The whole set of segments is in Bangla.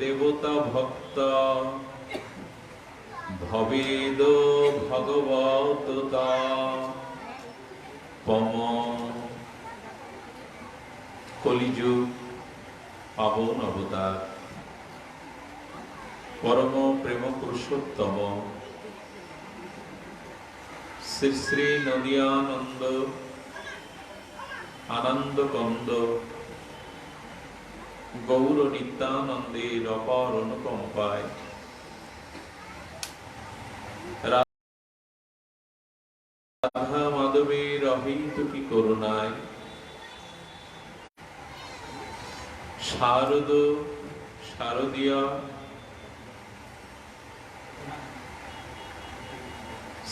দেবতা ভক্ত ভবেদ ভগবততা পম। কলিযুগ পাবন অবতার পরম প্রেম পুরুষোত্তম শ্রী শ্রী নদিয়ানন্দ আনন্দ কন্দ গৌর নিত্যানন্দের অপার অনুকম্পায় রাধা মাধবের অহেতুকী করুণায় শারদ শারদীয়া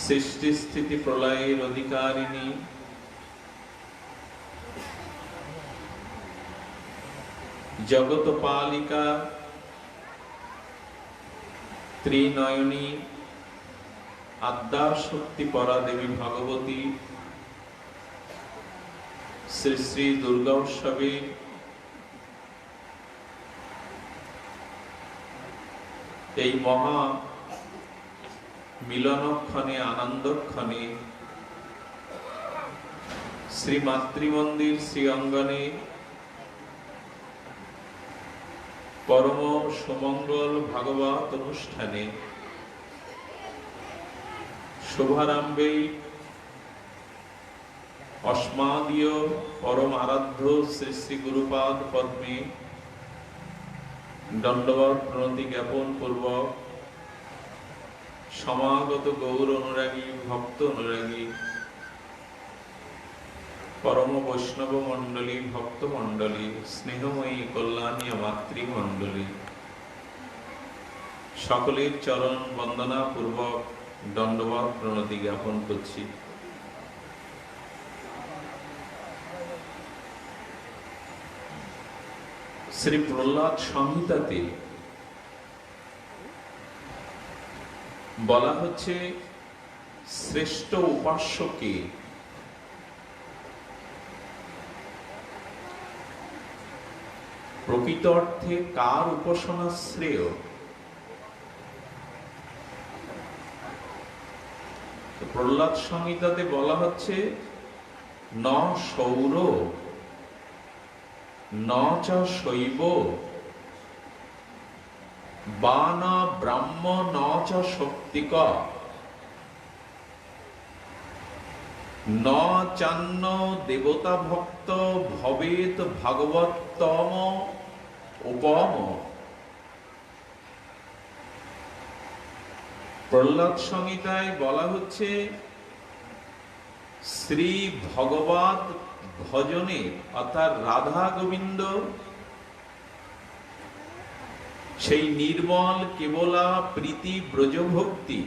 সৃষ্টি স্থিতি প্রলয়ের অধিকারিণী জগত পালিকা ত্রিনয়নী আদ্যা শক্তি পরা দেবী ভগবতী শ্রী শ্রী দুর্গা উৎসবে এই মহা মিলনক্ষণে আনন্দক্ষণে শ্রী মাতৃমন্দির শ্রী অঙ্গনে পরম সুমঙ্গল ভাগবত অনুষ্ঠানে শুভারম্ভে অস্মাদীয় পরম আরাধ্য শ্রী শ্রী গুরুপাদ পদ্মে দণ্ডবত প্রণতি জ্ঞাপন পূর্বক সমাগত গৌর অনুরাগী ভক্ত অনুরাগী পরম বৈষ্ণব মণ্ডলী ভক্ত মণ্ডলী স্নেহময়ী কল্যাণী মাতৃমণ্ডলী সকলের চরণ বন্দনা পূর্বক দণ্ডবত প্রণতি জ্ঞাপন করছি। শ্রী প্রহ্লাদ সংহিতাতে বলা হচ্ছে শ্রেষ্ঠ উপাস্যকে। প্রকৃত অর্থে কার উপাসনা শ্রেয়? প্রহ্লাদ সংহিতাতে বলা হচ্ছে ন সৌর ন চ শৈব বা না ব্রাহ্ম ন চ শক্তিক ন চান্ন দেবতা ভক্ত ভবেত ভাগবততম উপম। প্রহ্লাদ সংহিতায় বলা হচ্ছে শ্রী ভগবত ভজনে অর্থাৎ রাধা গোবিন্দ সেই নির্মল কেবলা প্রীতি ব্রজভক্তি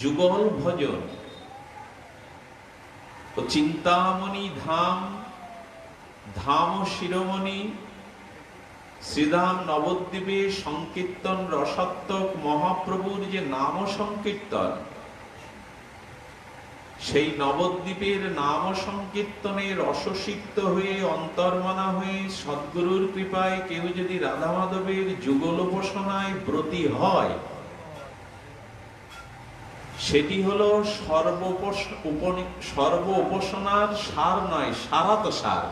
যুগল ভজন ও চিন্তামণি ধাম ধাম শিরোমণি শ্রীধাম নবদ্বীপে সংকীর্তন রসাত্মক মহাপ্রভুর যে নাম সংকীর্তন, সেই নবদ্বীপের নাম সংকীর্তনে রসসিক্ত হয়ে অন্তর্মনা হয়ে সদ্গুরুর কৃপায় কেউ যদি রাধা মাধবের যুগল উপাসনায় ব্রতী হয়, সেটি হলো সর্ব উপাসনার সার নয়, সারাত সার।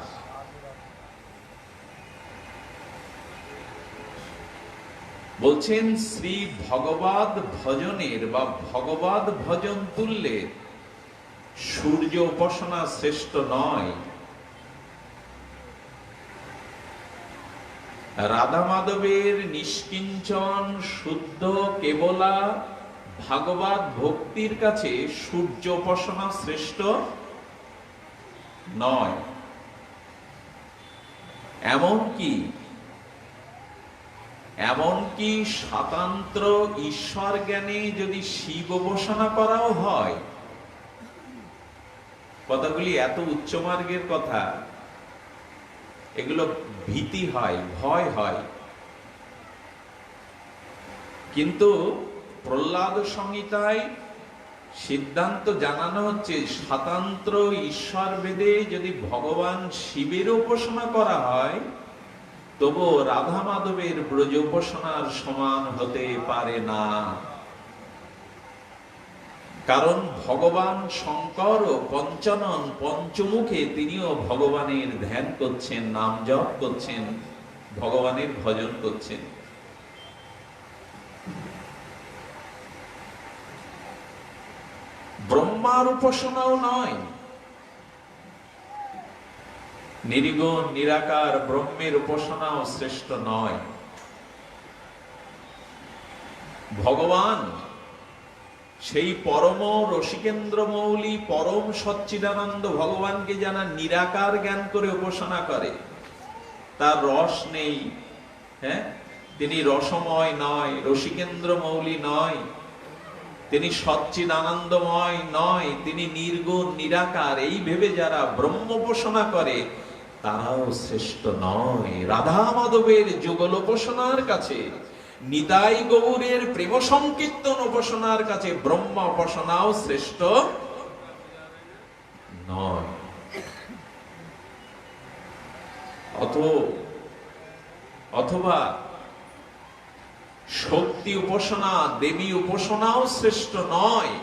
বলছেন শ্রী ভগবত ভজনের বা ভগবত ভজন তুল্যের সূর্য উপাসনা শ্রেষ্ঠ নয়। রাধা মাধবের নিষ্কিঞ্চন শুদ্ধ কেবলা ভাগবত ভক্তির কাছে সূর্য উপাসনা শ্রেষ্ঠ নয়। এমনকি স্বতন্ত্র ঈশ্বর জ্ঞানে যদি শিব উপাসনা করাও হয়, কথাগুলি এত উচ্চ মার্গের কথা, এগুলো ভীতি হয়, ভয় হয়। কিন্তু প্রহ্লাদ সংহিতায় সিদ্ধান্ত জানানো হচ্ছে স্বতন্ত্র ঈশ্বর ভেদে যদি ভগবান শিবের উপাসনা করা হয় তবু রাধা মাধবের ব্রজ উপাসনার সমান হতে পারে না। কারণ ভগবান শঙ্কর ও পঞ্চানন পঞ্চমুখে তিনিও ভগবানের ধ্যান করছেন, নাম জপ করছেন, ভগবানের ভজন করছেন। ব্রহ্মার উপাসনাও নয়, নির্গুণ নিরাকার ব্রহ্মের উপাসনাও শ্রেষ্ঠ নয়। ভগবান সেই পরম রসিকেন্দ্র মৌলি পরম সচ্চিদানন্দ ভগবানকে যারা নিরাকার জ্ঞান করে উপাসনা করে, তার রস নেই, হ্যাঁ, তিনি রসময় নয়, রসিকেন্দ্র মৌলি নয়, তিনি সচ্চিদানন্দময় নয়, তিনি নির্গুণ নিরাকার, এই ভেবে যারা ব্রহ্ম উপাসনা করে তারাও শ্রেষ্ঠ নয়। রাধা মাধবের যুগল উপাসনার কাছে, নিতাই গৌরের প্রেম সংকীর্তন উপাসনার কাছে ব্রহ্ম উপাসনাও শ্রেষ্ঠ নয়। অথবা শক্তি উপাসনা, দেবী উপাসনাও শ্রেষ্ঠ নয়।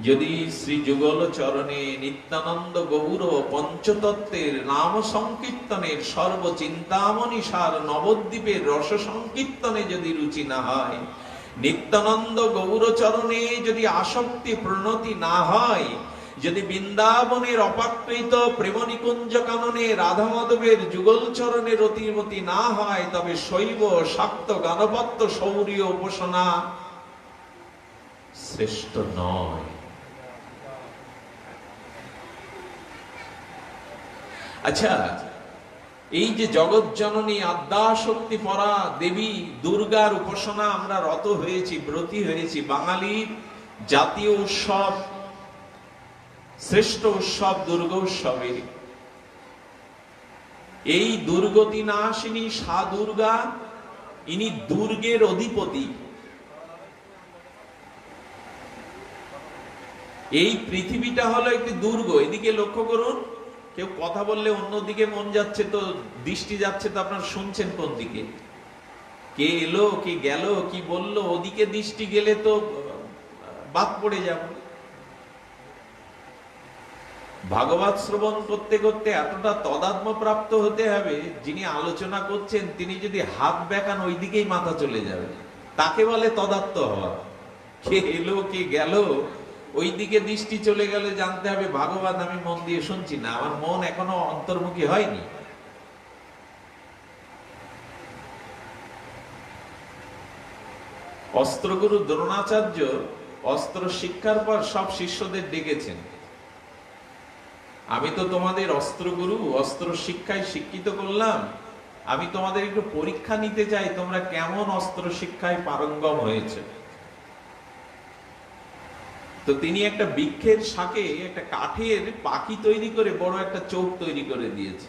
যদি শ্রী যুগল চরণে নিত্যানন্দ গৌর পঞ্চতত্ত্বের নাম সংকীর্তনের সর্বচিন্তামণি সার নবদ্বীপের রস সংকীর্তনে যদি রুচি না হয়, নিত্যানন্দ গৌর চরণে যদি আসক্তি প্রণতি না হয়, যদি বৃন্দাবনের অপাকৃত প্রেম নিকুঞ্জ কাননে রাধা মাধবের যুগল চরণে রতিমতি না হয়, তবে শৈব শাক্ত গানপত্য সৌরীয় উপাসনা শ্রেষ্ঠ নয়। আচ্ছা, এই যে জগৎ জননী আদ্যাশক্তি পরা দেবী দুর্গার উপাসনা আমরা রত হয়েছি, ব্রতী হয়েছি, বাঙালির জাতীয় উৎসব, শ্রেষ্ঠ উৎসব দুর্গা উৎসবের। এই দুর্গতি নাশিনী সা দুর্গা, ইনি দুর্গের অধিপতি। এই পৃথিবীটা হলো একটি দুর্গ। এদিকে লক্ষ্য করুন, কেউ কথা বললে অন্যদিকে মন যাচ্ছে, তো দৃষ্টি যাচ্ছে, তো আপনার শুনছেন কোন দিকে? কে এলো, কে গেল, কি বলল, ওদিকে দৃষ্টি গেলে তো বাদ পড়ে যাব। ভাগবত শ্রবণ করতে করতে এতটা তদাত্ম প্রাপ্ত হতে হবে, যিনি আলোচনা করছেন তিনি যদি হাত বেঁকান ওই দিকেই মাথা চলে যাবে। তাকে বলে তদাত্ম হওয়া। কে এলো, কে গেল, ওই দিকে দৃষ্টি চলে গেলে জানতে হবে ভাগবত আমি মন দিয়ে শুনছি না, আমার মন এখনো অন্তর্মুখী হয়নি। অস্ত্রগুরু দ্রোণাচার্য অস্ত্র শিক্ষার পর সব শিষ্যদের ডেকেছেন, আমি তো তোমাদের অস্ত্রগুরু, অস্ত্র শিক্ষায় শিক্ষিত করলাম, আমি তোমাদের একটু পরীক্ষা নিতে চাই তোমরা কেমন অস্ত্র শিক্ষায় পারঙ্গম হয়েছে। তো তিনি একটা বৃক্ষের শাকে একটা কাঠের পাখি তৈরি করে বড় একটা চোখ তৈরি করে দিয়েছে।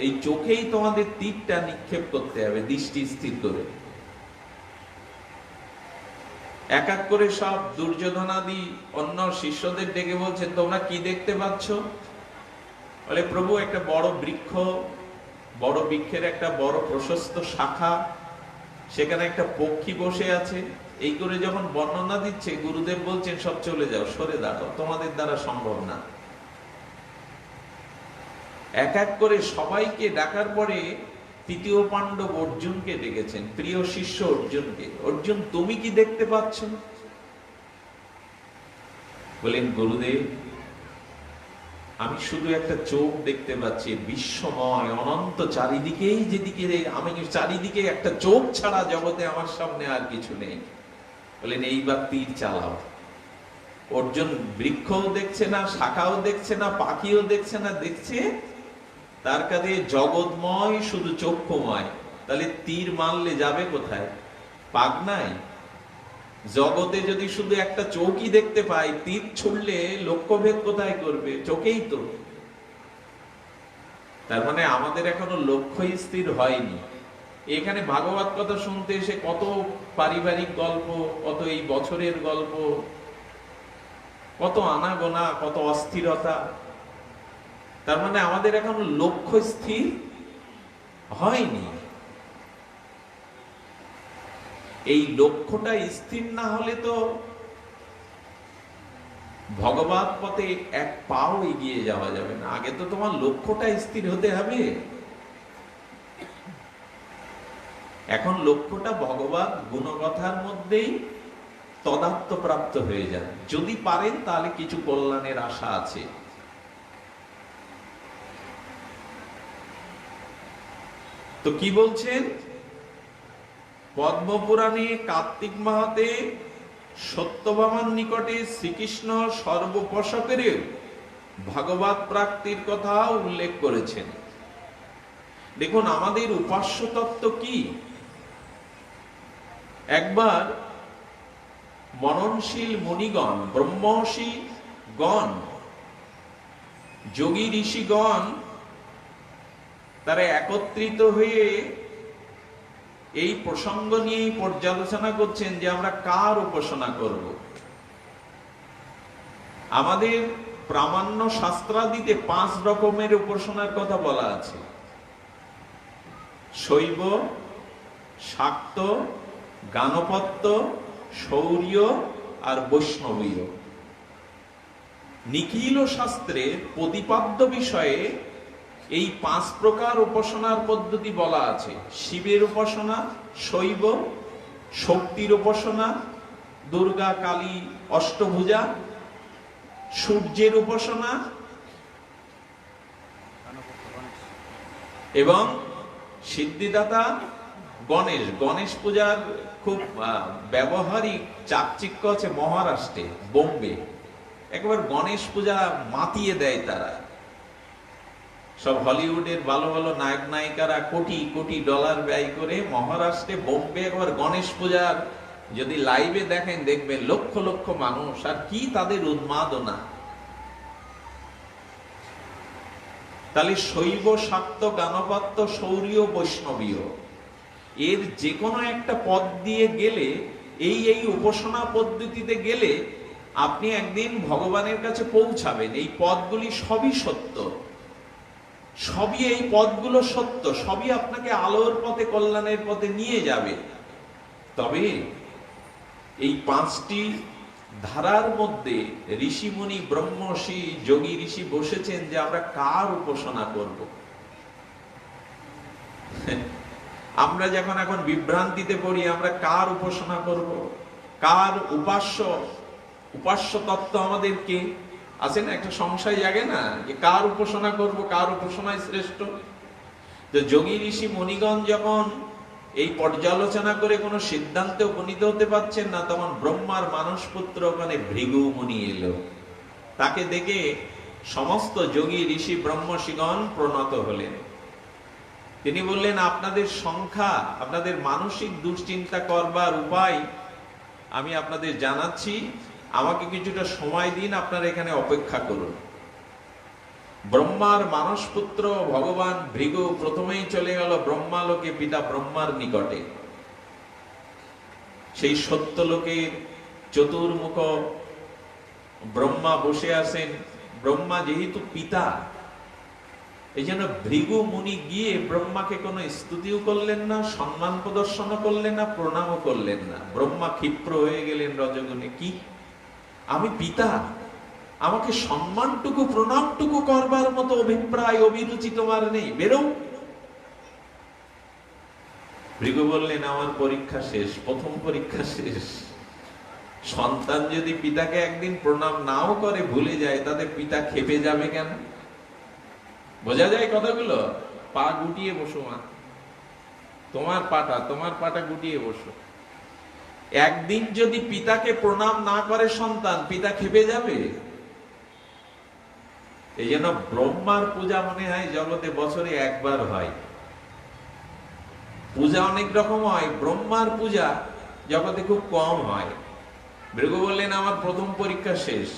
এই চোখেই তোমাদের তীরটা নিক্ষেপ করতে হবে দৃষ্টি স্থির করে। এক এক করে সব দুর্যোধনাদি অন্য শিষ্যদের ডেকে বলছেন, তোমরা কি দেখতে পাচ্ছ? বলে, প্রভু একটা বড় বৃক্ষ, বড় বৃক্ষের একটা বড় প্রশস্ত শাখা, সেখানে একটা পক্ষী বসে আছে। এই করে যখন বর্ণনা দিচ্ছে, গুরুদেব বলছেন সব চলে যাও, সরে দাঁড়াও, তোমাদের দ্বারা সম্ভব না। এক এক করে সবাইকে ডাকার পরে তৃতীয় পাণ্ডব অর্জুনকে ডেকেছেন, প্রিয় শিষ্য অর্জুনকে। অর্জুন, তুমি কি দেখতে পাচ্ছ? বলেন, গুরুদেব আমি শুধু একটা চোখ দেখতে পাচ্ছি, বিশ্বময় অনন্ত, চারিদিকেই যেদিকে আমি, চারিদিকে একটা চোখ ছাড়া জগতে আমার সামনে আর কিছু নেই। বলেন, এইবার তীর চালাও। অর্জুন বৃক্ষও দেখছে না, শাখাও দেখছে না, পাখিও দেখছে না, দেখছে তার কাছে জগৎময় শুধু চক্ষুময়। তাহলে তীর মারলে যাবে কোথায়? পাগনায়? জগতে যদি শুধু একটা চোখই দেখতে পাই, তীর ছুড়লে লক্ষ্যভেদ কোথায় করবে? চোখেই তো। তার মানে আমাদের এখনো লক্ষ্য স্থির হয়নি। এখানে ভাগবত কথা শুনতে এসে কত পারিবারিক গল্প, কত এই বছরের গল্প, কত আনাগোনা, কত অস্থিরতা। তার মানে আমাদের এখনো লক্ষ্য স্থির হয়নি। এই লক্ষ্যটা স্থির না হলে তো ভগবত পথে এক পাও এগিয়ে যাওয়া যাবে না। আগে তো তোমার লক্ষ্যটা স্থির হতে হবে। এখন লক্ষ্যটা ভগবত গুণকথার মধ্যেই তদাত্মপ্রাপ্ত হয়ে যান। যদি পারেন তাহলে কিছু কল্যাণের আশা আছে। তো কি বলছেন পদ্মপুরাণে কার্তিক মাহাতে সত্যভামার নিকটে শ্রীকৃষ্ণ সর্বপশকের ভাগবত প্রাপ্তির কথা উল্লেখ করেছেন। দেখুন আমাদের উপাস্য তত্ত্ব কি। একবার মননশীল মুনিগণ, ব্রহ্মর্ষি গণ, যোগী ঋষিগণ তারা একত্রিত হয়ে এই প্রসঙ্গ নিয়ে পর্যালোচনা করছেন যে আমরা কার উপাসনা করব। আমাদের প্রামাণ্য শাস্ত্রাদিতে 5 রকমের উপাসনার কথা বলা আছে: শৈব, শাক্ত, গানপত্য, শৌর্য আর বৈষ্ণবীয়। নিখিল শাস্ত্রের প্রতিপাদ্য বিষয়ে এই 5 প্রকার উপাসনার পদ্ধতি বলা আছে। শিবের উপাসনা শৈব, শক্তির উপাসনা দুর্গা কালী অষ্টভুজা, সূর্যের উপাসনা এবং সিদ্ধিদাতা গণেশ। গণেশ পূজার খুব ব্যবহারিক চাকচিক্য আছে মহারাষ্ট্রে, বোম্বে। একবার গণেশ পূজা মাতিয়ে দেয় তারা। সব হলিউডের ভালো ভালো নায়ক নায়িকারা কোটি কোটি ডলার ব্যয় করে মহারাষ্ট্রে বোম্বে একবার গণেশ পূজার যদি লাইভে দেখেন দেখবেন লক্ষ লক্ষ মানুষ, আর কি তাদের উন্মাদনা। তাহলে শৈব, শাক্ত, গানপত্য, শৌর্য, বৈষ্ণবীয় এর যে কোনো একটা পদ দিয়ে গেলে, এই উপাসনা পদ্ধতিতে গেলে আপনি একদিন ভগবানের কাছে পৌঁছাবেন। এই পদগুলি সবই সত্য, সবই এই পদগুলো সত্য, সবই আপনাকে আলোর পথে কল্যাণের পথে নিয়ে যাবে। তবে এই 5টি ধারার মধ্যে ঋষিমুনি, ব্রহ্মর্ষি, যোগী ঋষি বসেছেন যে আমরা কার উপাসনা করব। আমরা যখন এখন বিভ্রান্তিতে পড়ি, আমরা কার উপাসনা করব, কার উপাস্য তত্ত্ব আমাদেরকে আছে না, একটা সংশয় জাগে না যে কার উপাসনা করব, কার উপাসনায় শ্রেষ্ঠ। তো যোগী ঋষি মুনিগণ যখন এই পর্যালোচনা করে কোনো সিদ্ধান্তে উপনীত হতে পারছেন না, তখন ব্রহ্মার মানসপুত্র ওখানে ভৃগু মুনি এলো। তাকে দেখে সমস্ত যোগী ঋষি ব্রহ্মর্ষিগণ প্রণত হলেন। তিনি বললেন, আপনাদের সংখ্যা, আপনাদের মানসিক দুশ্চিন্তা করবার উপায় আমি আপনাদের জানাচ্ছি, আমাকে কিছুটা সময় দিন, আপনারা এখানে অপেক্ষা করুন। ব্রহ্মার মানসপুত্র ভগবান ভৃগু প্রথমেই চলে গেল ব্রহ্মালোকে পিতা ব্রহ্মার নিকটে। সেই সত্যলোকের চতুর্মুখ ব্রহ্মা বসে আছেন। ব্রহ্মা যেহেতু পিতা, এই জন্য ভৃগু মুনি গিয়ে ব্রহ্মাকে কোনো স্তুতিও করলেন না, সম্মান প্রদর্শনও করলেন না, প্রণামও করলেন না। ব্রহ্মা ক্ষিপ্র হয়ে গেলেন রজগুণে, কি আমি পিতা, আমাকে সম্মানটুকু প্রণামটুকু করবার মতো অভিপ্রায় অভিরুচি তোমার নেই, বেরো। ভৃগু বললেন, আমার পরীক্ষা শেষ, প্রথম পরীক্ষা শেষ। সন্তান যদি পিতাকে একদিন প্রণাম নাও করে, ভুলে যায়, তাদের পিতা খেপে যাবে কেন? বোঝা যায় কথাগুলো? পা গুটিয়ে বসো মা, তোমার পাটা গুটিয়ে বসো। একদিন যদি পিতাকে প্রণাম না করে সন্তান, পিতা খেপে যাবে। এই জন্য ব্রহ্মার পূজা মনে হয় জগতে বছরে একবার হয়। পূজা অনেক রকম হয়, ব্রহ্মার পূজা জগতে খুব কম হয়। ভৃগু বললেন, আমার প্রথম পরীক্ষা শেষ,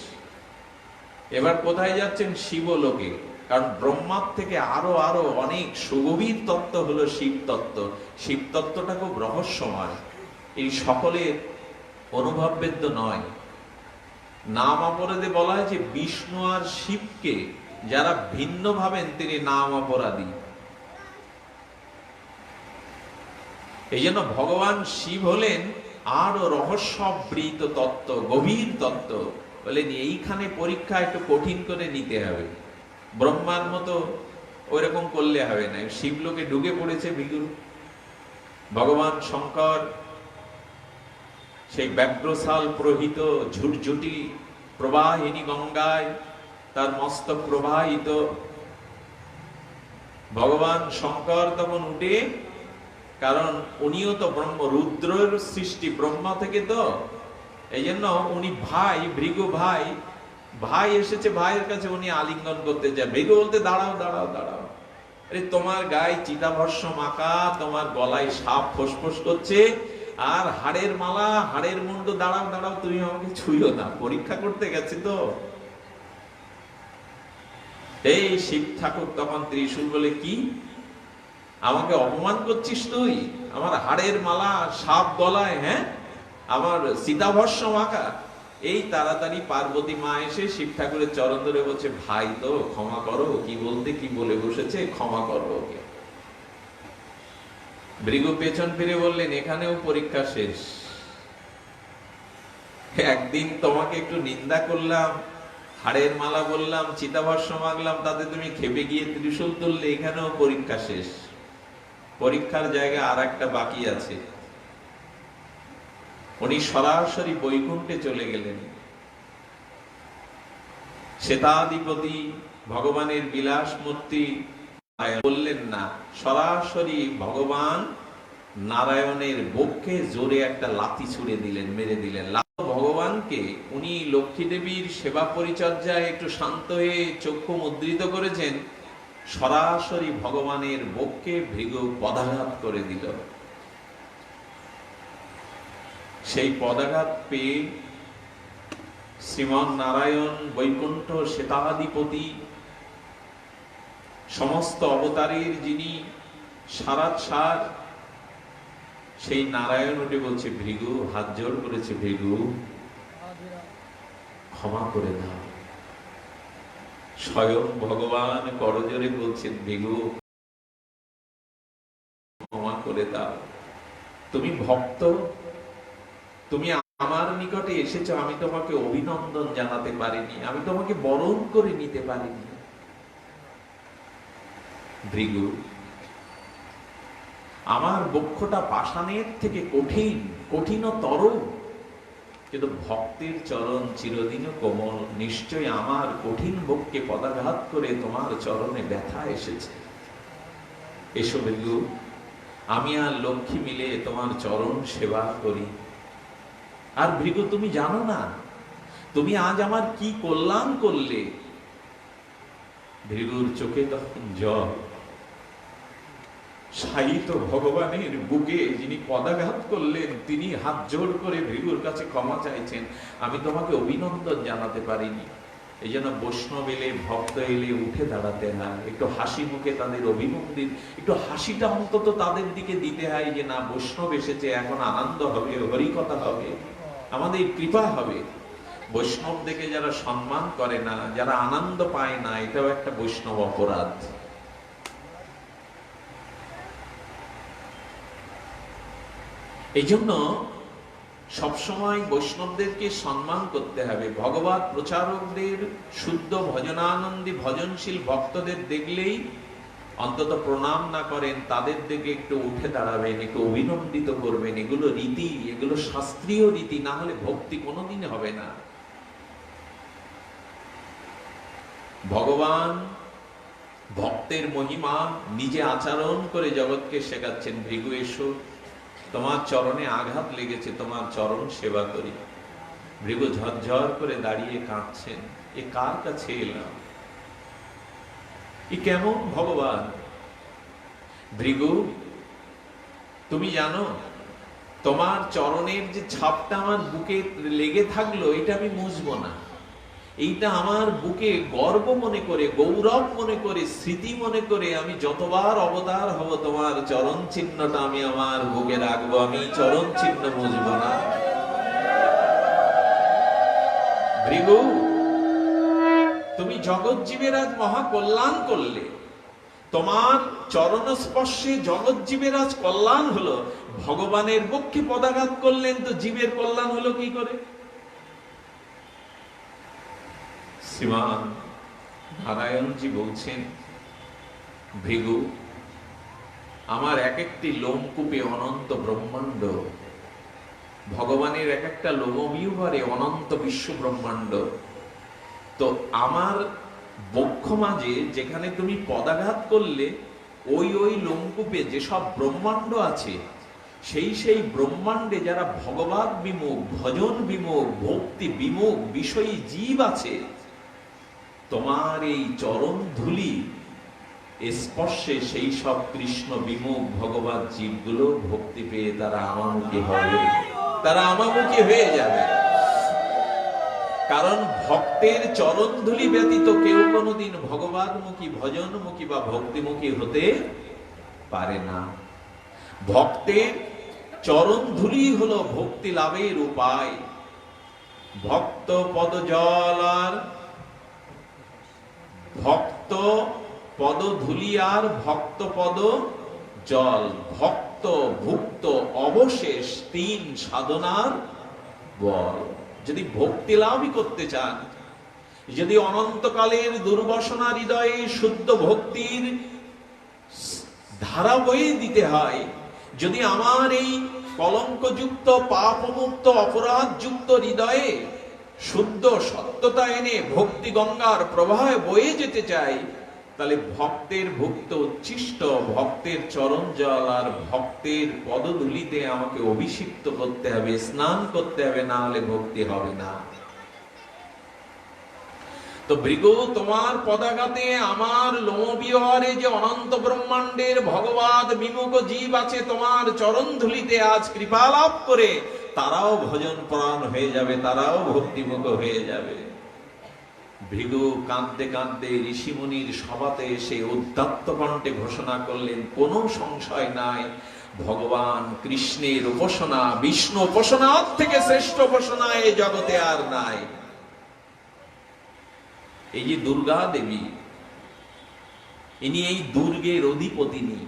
এবার কোথায় যাচ্ছেন? শিবলোকে। কারণ ব্রহ্মার থেকে আরো অনেক সুগভীর তত্ত্ব হলো শিব তত্ত্ব। শিব তত্ত্বটা খুব রহস্যময়, এই সকলের অনুভববেদ্য নয়। নাম অপরাধে বলা হয়েছে বিষ্ণু আর শিবকে যারা ভিন্ন ভাবেন তিনি নাম অপরাধী। এই জন্য ভগবান শিব হলেন আরো রহস্যাবৃত তত্ত্ব, গভীর তত্ত্ব। বলেন এইখানে পরীক্ষা একটু কঠিন করে নিতে হবে, ব্রহ্মার মতো ওইরকম করলে হবে না। শিবলোকে ঢুকে পড়েছে ভিগুর। ভগবান শঙ্কর সেই ব্যাঘ্রশাল প্রহিত ঝুটঝুটি প্রবাহিনী গঙ্গায় তার মস্তক প্রবাহিত। ভগবান শঙ্কর তখন উঠে, কারণ উনিও তো ব্রহ্ম, রুদ্রের সৃষ্টি ব্রহ্মা থেকে, তো এই জন্য উনি ভাই, ভৃগু ভাই, ভাই এসেছে, ভাইয়ের কাছে উনি আলিঙ্গন করতে যায়। ভৃগু বলতে দাঁড়াও দাঁড়াও দাঁড়াও, আরে তোমার গায়ে চিতাভস্ম মাখা, তোমার গলায় সাপ ফোসফোস করছে, আর হাড়ের মালা, হাড়ের মুন্ড, দাঁড়াও দাঁড়াও, তুমি আমাকে ছুঁয়ো না, পরীক্ষা করতে গেছে তো। এই শিব ঠাকুর তখন ত্রিশূল বলে, কি আমাকে অপমান করছিস তুই? আমার হাড়ের মালা, সাপ গলায়, হ্যাঁ, আমার চিতাভস্ম মাখা। এই তাড়াতাড়ি পার্বতী মা এসে শিব ঠাকুরের চরণ ধরে বলছে, ভাই তো ক্ষমা করো, কি বলতে কি বলে বসেছে, ক্ষমা করো ওকে। ভৃগু পেছন ফিরে বললেন, এখানেও পরীক্ষা শেষ। একদিন তোমাকে একটু নিন্দা করলাম, হাড়ের মালা বললাম, চিতাভস্ম মাগলাম, তাতে তুমি খেপে গিয়ে ত্রিশূল তুললে, এখানেও পরীক্ষা শেষ। পরীক্ষার জায়গা আর একটা বাকি আছে। উনি সরাসরি বৈকুণ্ঠে চলে গেলেন। শ্বেতাধিপতি ভগবানের বিলাস মূর্তি বললেন না, সরাসরি ভগবান নারায়ণের বক্ষে জোরে একটা লাথি ছুড়ে দিলেন, মেরে দিলেন। ভগবানকে উনি লক্ষ্মী দেবীর সেবা পরিচর্যায় একটু শান্ত হয়ে চক্ষু মুদ্রিত করেছেন, সরাসরি ভগবানের বক্ষে ভৃগু পদাঘাত করে দিল। সেই পদাঘাত পেয়ে শ্রীমান নারায়ণ বৈকুণ্ঠ শ্বেতাধিপতি, সমস্ত অবতারের যিনি সারাৎসার, সেই নারায়ণ উঠে বলছে, ভৃগু, হাত জোড় করেছে, ভৃগু ক্ষমা করে দাও। স্বয়ং ভগবান করজোরে বলছেন, ভৃগু ক্ষমা করে দাও, তুমি ভক্ত, তুমি আমার নিকটে এসেছো, আমি তোমাকে অভিনন্দন জানাতে পারিনি, আমি তোমাকে বরণ করে নিতে পারিনি। ভৃগু, আমার বক্ষটা পাষাণের থেকে কঠিন, কঠিনতর, কিন্তু ভক্তের চরণ চিরদিন কোমল, নিশ্চয় আমার কঠিন বক্ষে পদাঘাত করে তোমার চরণে ব্যথা এসেছে। এসো ভৃগু, আমি আর লক্ষ্মী মিলে তোমার চরণ সেবা করি। আর ভৃগু, তুমি জানো না তুমি আজ আমার কি কল্যাণ করলে। ভৃগুর চোখে তখন জল। সাহিত্য ভগবানের বুকে যিনি পদাঘাত করলেন, তিনি হাত জোড় করে ভৃগুর কাছে ক্ষমা চাইছেন, আমি তোমাকে অভিনন্দন জানাতে পারিনি। এই জন্য বৈষ্ণব এলে, ভক্ত এলে উঠে দাঁড়াতে হয়, একটু হাসি মুখে তাদের অভিনন্দন, একটু হাসিটা অন্তত তাদের দিকে দিতে হয়, যে না, বৈষ্ণব এসেছে, এখন আনন্দ হবে, হরিকথা হবে, আমাদের কৃপা হবে। বৈষ্ণব দেখে যারা সম্মান করে না, যারা আনন্দ পায় না, এটাও একটা বৈষ্ণব অপরাধ। এই জন্য সবসময় বৈষ্ণবদেরকে সম্মান করতে হবে। ভগবত প্রচারকদের, শুদ্ধ ভজনানন্দী ভজনশীল ভক্তদের দেখলেই অন্তত প্রণাম না করেন, তাদের দিকে একটু উঠে দাঁড়াবেন, একটু অভিনন্দিত করবেন। এগুলো রীতি, এগুলো শাস্ত্রীয় রীতি, না হলে ভক্তি কোনোদিন হবে না। ভগবান ভক্তের মহিমা নিজে আচরণ করে জগৎকে শেখাচ্ছেন। ভৃগু, এসো, তোমার চরণে আঘাত লেগেছে, তোমার চরণ সেবা করি। ভৃগু ঝরঝর করে দাঁড়িয়ে কাঁদছেন, এ কার কাছে এলাম, এ কেমন ভগবান? ভৃগু, তুমি জানো তোমার চরণের যে ছাপটা আমার বুকে লেগে থাকলো, এটা আমি মুছবো না। এইটা আমার বুকে গর্ব মনে করে, গৌরব মনে করে, স্মৃতি মনে করে আমি যতবার অবতার হব, তোমার চরণ চিহ্নটা আমি আমার বুকে রাখবো, আমি চরণ চিহ্ন মুছবো না। ভৃগু, তুমি জগৎ জীবের আজ মহা কল্যাণ করলে, তোমার চরণ স্পর্শে জগৎজীবের আজ কল্যাণ হলো, ভগবানের পক্ষে পদাঘাত করলেন তো জীবের কল্যাণ হলো কি করে? শ্রীমান নারায়ণজি বলছেন, ভৃগু, আমার এক একটি লোমকূপে অনন্ত ব্রহ্মাণ্ড, ভগবানের এক একটা লোমবিহরে অনন্ত বিশ্ব ব্রহ্মাণ্ড। তো আমার বক্ষ মাঝে যেখানে তুমি পদাঘাত করলে, ওই ওই লোমকূপে যেসব ব্রহ্মাণ্ড আছে, সেই ব্রহ্মাণ্ডে যারা ভগবান বিমুখ, ভজন বিমুখ, ভক্তি বিমুখ বিষয়ী জীব আছে, তোমার এই চরণ ধুলি স্পর্শে সেই সব কৃষ্ণ বিমুখ ভগবান জীবগুলো ভক্তি পেয়ে তারা আমামুখী হবে, তারা আমামুখী হয়ে যাবে। কারণ ভক্তের চরণ ধুলি ব্যতীত কেউ কোনোদিন ভগবানমুখী, ভজনমুখী বা ভক্তিমুখী হতে পারে না। ভক্তের চরণ ধুলি হলো ভক্তি লাভের উপায়। ভক্ত পদ জল আর ভক্ত পদ ধুলি আর ভক্ত পদ জল, ভক্ত ভুক্ত অবশেষ তিন সাধনার বল। যদি ভক্তি লাভই করতে চান, যদি অনন্তকালের দুর্বাসনা হৃদয়ে শুদ্ধ ভক্তির ধারা বয়ে দিতে হয়, যদি আমার এই কলঙ্কযুক্ত পাপমুক্ত অপরাধযুক্ত হৃদয়ে শুদ্ধ সত্যতা এনে ভক্তি গঙ্গার প্রবাহে বয়ে যেতে চাই, তাহলে ভক্তের ভুক্ত উচ্ছিষ্ট ভক্তের চরণ জল আর ভক্তের পদধূলিতে আমাকে অভিষিক্ত করতে হবে, স্নান করতে হবে, না হলে ভক্তি হবে না। তো ভৃগু, তোমার পদাঘাতে আমার লোমবিহরে যে অনন্ত ব্রহ্মাণ্ডের ভগবান বিমুখ জীব আছে, তোমার চরণ ধুলিতে আজ কৃপা লাভ করে তারাও ভজন প্রাণ হয়ে যাবে, তারাও ভক্তিমুখ হয়ে যাবে। ভৃগু কাঁদতে কাঁদতে ঋষিমুনির সভাতে এসে উদ্যত্ত কণ্ঠে ঘোষণা করলেন, কোনো সংশয় নাই, ভগবান কৃষ্ণের উপাসনা বিষ্ণু উপাসনার থেকে শ্রেষ্ঠ উপাসনা এই জগতে আর নাই। এই যে দুর্গা দেবী, ইনি এই দুর্গের অধিপতিনী।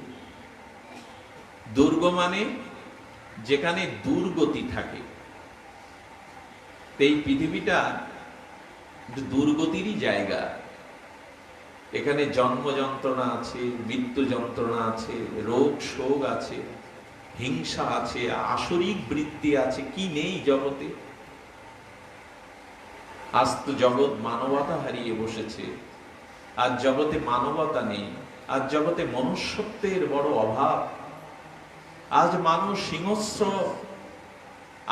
দুর্গ মানে যেখানে দুর্গতি থাকে। এই পৃথিবীটা দুর্গতিরই জায়গা। এখানে জন্ম যন্ত্রণা আছে, মৃত্যু যন্ত্রণা আছে, রোগ শোক আছে, হিংসা আছে, আসরিক বৃত্তি আছে, কি নেই জগতে? আজ তো জগৎ মানবতা হারিয়ে বসেছে। আজ জগতে মানবতা নেই, আজ জগতে মনুষ্যত্বের বড় অভাব। আজ মানুষ হিংস্র,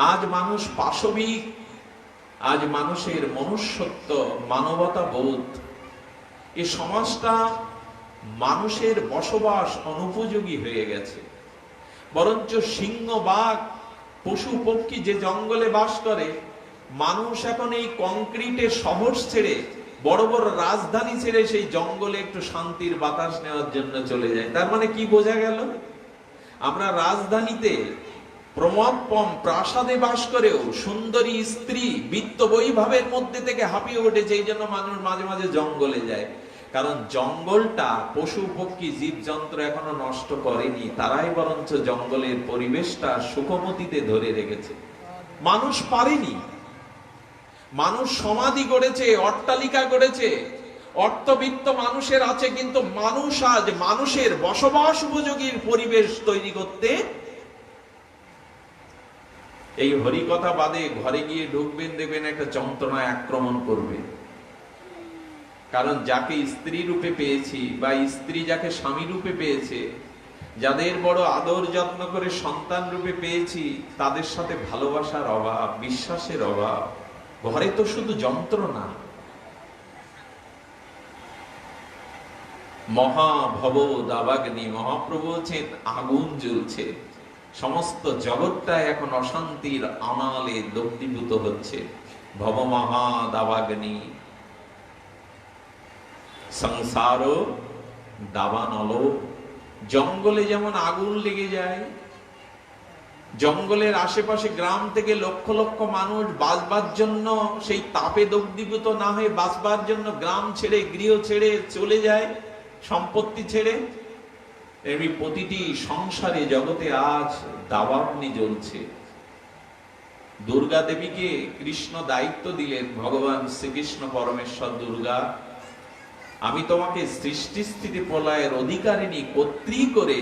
আজ মানুষ পাশবিক, আজ মানুষের মনুষ্যত্ব, মানবতা বোধ, এ সমাজটা মানুষের বসবাস অনুপযোগী হয়ে গেছে। বরঞ্চ সিংহ, বাঘ, পশু পক্ষী যে জঙ্গলে বাস করে, মানুষ এখন এই কংক্রিটের শহর ছেড়ে, বড় বড় রাজধানী ছেড়ে সেই জঙ্গলে একটু শান্তির বাতাস নেওয়ার জন্য চলে যায়। তার মানে কি বোঝা গেল? আমরা রাজধানীতে প্রমোদপম প্রাসাদে বাস করেও সুন্দরী স্ত্রী বিত্ত বৈভবের মধ্যে থেকে হাঁপিয়ে উঠেছে, এই জন্য মানুষ মাঝে মাঝে জঙ্গলে যায়। কারণ জঙ্গলটা পশু পক্ষী জীবজন্তু এখনো নষ্ট করেনি, তারাই বরঞ্চ জঙ্গলের পরিবেশটা সুখমতিতে ধরে রেখেছে। মানুষ পারেনি। মানুষ সমাধি গড়েছে, অট্টালিকা গড়েছে, অর্থবিত্ত মানুষের আছে, কিন্তু মানুষ আজ মানুষের বসবাস উপযোগী পরিবেশ তৈরি করতে, এই হরিকথা বাদে ঘরে গিয়ে ঢুকবেন, দেখবেন একটা যন্ত্রণা আক্রমণ করবে। কারণ যাকে স্ত্রী রূপে পেয়েছি বা স্ত্রী যাকে স্বামী রূপে পেয়েছে, যাদের বড় আদর যত্ন করে সন্তান রূপে পেয়েছি, তাদের সাথে ভালোবাসার অভাব, বিশ্বাসের অভাব। ঘরে তো শুধু যন্ত্রণা। মহাভব দাবাগ্নি, মহাপ্রভু বলছেন আগুন জ্বলছে, সমস্ত জগৎটা এখন অশান্তির আনালে দগ্ধীভূত হচ্ছে। ভব মহা দাবাগ্নি সংসার দাবানল। জঙ্গলে যেমন আগুন লেগে যায়, জঙ্গলের আশেপাশে গ্রাম থেকে লক্ষ লক্ষ মানুষ বাঁচবার জন্য সেই তাপে দগ্ধীভূত না হয়ে বাঁচবার জন্য গ্রাম ছেড়ে, গৃহ ছেড়ে চলে যায়, সম্পত্তি ছেড়ে। এমনি প্রতিটি সংসারে জগতে আজ দাবাগ্নি জ্বলছে। দুর্গা দেবীকে কৃষ্ণ দায়িত্ব দিলেন, ভগবান শ্রীকৃষ্ণ পরমেশ্বর, দুর্গা আমি তোমাকে সৃষ্টি স্থিতি প্রলয়ের অধিকারিণী কর্ত্রী করে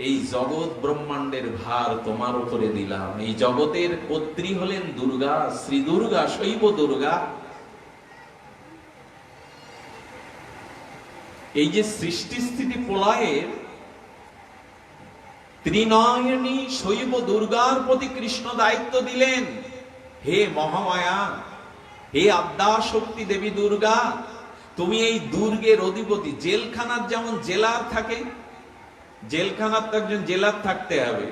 এই জগৎ ব্রহ্মাণ্ডের ভার তোমার উপরে দিলাম। এই জগতের কর্ত্রী হলেন দুর্গা, শ্রী দুর্গা, শৈব দুর্গা। এই যে সৃষ্টি স্থিতি প্রলয়ের ত্রিনয়নী শৈব দুর্গার প্রতি কৃষ্ণ দায়িত্ব দিলেন। হে মহামায়া, হে আদ্যা শক্তি দেবী দুর্গা, তুমি এই দুর্গের অধিপতি। জেলখানার যেমন জেলার থাকে, জেলখানার তো একজন জেলার থাকতে হবে,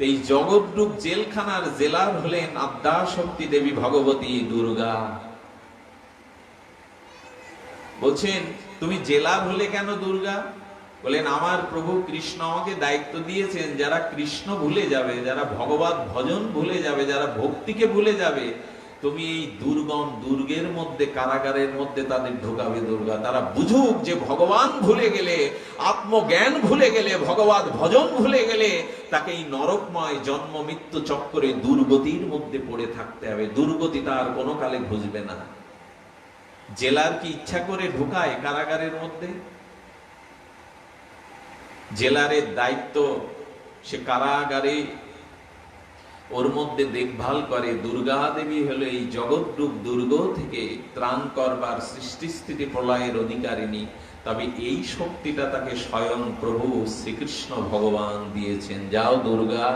এই জগৎরূপ জেলখানার জেলার হলেন আদ্যা শক্তি দেবী ভগবতী দুর্গা। বলছেন তুমি জেলার হলে কেন দুর্গা? বলেন আমার প্রভু কৃষ্ণ আমাকে দায়িত্ব দিয়েছেন, যারা কৃষ্ণ ভুলে যাবে, যারা ভগবত ভজন ভুলে যাবে, যারা ভক্তিকে ভুলে যাবে, তুমি এই দুর্গম দুর্গের মধ্যে, কারাগারের মধ্যে তাদের ঢোকাবে দুর্গা। তারা বুঝুক যে ভগবান ভুলে গেলে, আত্মজ্ঞান ভুলে গেলে, ভগবত ভজন ভুলে গেলে তাকে এই নরকময় জন্ম মৃত্যু চক্করে দুর্গতির মধ্যে পড়ে থাকতে হবে। দুর্গতি তার কোনো কালে বুঝবে না। জেলার কি ইচ্ছা করে ঢোকায় কারাগারের মধ্যে? জেলারের দায়িত্ব সে কারাগারে ওর মধ্যে দেখভাল করে। দুর্গা দেবী হলো এই জগৎরূপ দুর্গ থেকে ত্রাণ করবার, সৃষ্টি স্থিতি প্রলয়ের অধিকারিণী। তবে এই শক্তিটা তাকে স্বয়ং প্রভু শ্রীকৃষ্ণ ভগবান দিয়েছেন। যাও দুর্গা,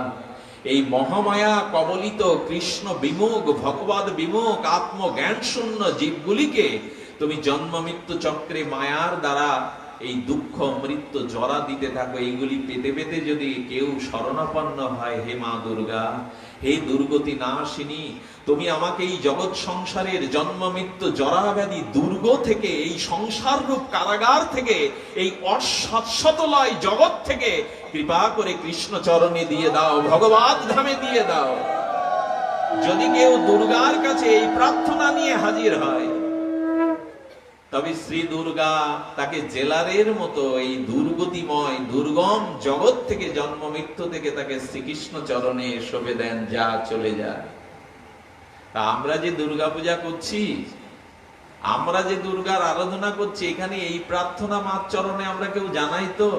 এই মহামায়া কবলিত কৃষ্ণ বিমুখ, ভগবত বিমুখ, আত্মজ্ঞান শূন্য জীবগুলিকে তুমি জন্ম মৃত্যু চক্রে মায়ার দ্বারা এই দুঃখ মৃত্যু জরা দিতে থাকো। এইগুলি পেতে পেতে যদি কেউ শরণাপন্ন হয়, হে মা দুর্গা, হে দুর্গতি নাশিনী, তুমি আমাকে এই জগৎ সংসারের জন্ম মৃত্যু জরা ব্যাধি দুর্গ থেকে, এই সংসার রূপ কারাগার থেকে, এই অশাশ্বতলয় জগৎ থেকে কৃপা করে কৃষ্ণ চরণে দিয়ে দাও, ভগবত ধামে দিয়ে দাও। যদি কেউ দুর্গার কাছে এই প্রার্থনা নিয়ে হাজির হয়, তবে শ্রী দুর্গা তাকে জেলারের মতো এই দুর্গতিময় দুর্গম জগৎ থেকে, জন্ম মৃত্যু থেকে তাকে শ্রীকৃষ্ণ চরণে শোভে দেন, যা চলে যায়। তা আমরা যে দুর্গা পূজা করছি, আমরা যে দুর্গার আরাধনা করছি, এখানে এই প্রার্থনা মার চরণে আমরা কেউ জানাই তো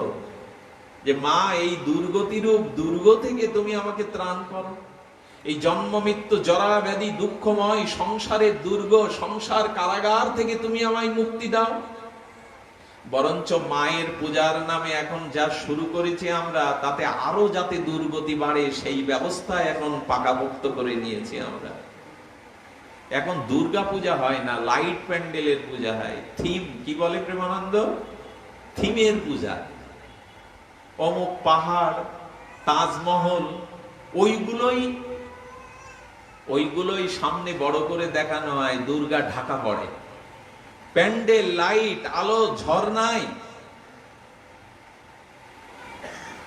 যে মা এই দুর্গতিরূপ দুর্গ থেকে তুমি আমাকে ত্রাণ করো, এই জন্ম মৃত্যু জরা ব্যাধি দুঃখময় সংসারের দুর্গ, সংসার কারাগার থেকে তুমি আমায় মুক্তি দাও। বরঞ্চ মায়ের পূজার নামে এখন যা শুরু করেছি আমরা, তাতে আরো যাতে দুর্গতি বাড়ে সেই ব্যবস্থা এখন পাকাপোক্ত করে নিয়েছি আমরা। এখন দুর্গা পূজা হয় না, লাইট প্যান্ডেলের পূজা হয়। থিম কি বলে প্রেমানন্দ? থিমের পূজা। অমুক পাহাড়, তাজমহল, ওইগুলোই সামনে বড় করে দেখানো হয়। দুর্গা ঢাকা পড়ে, প্যান্ডেল, লাইট, আলো, ঝর্ণায়।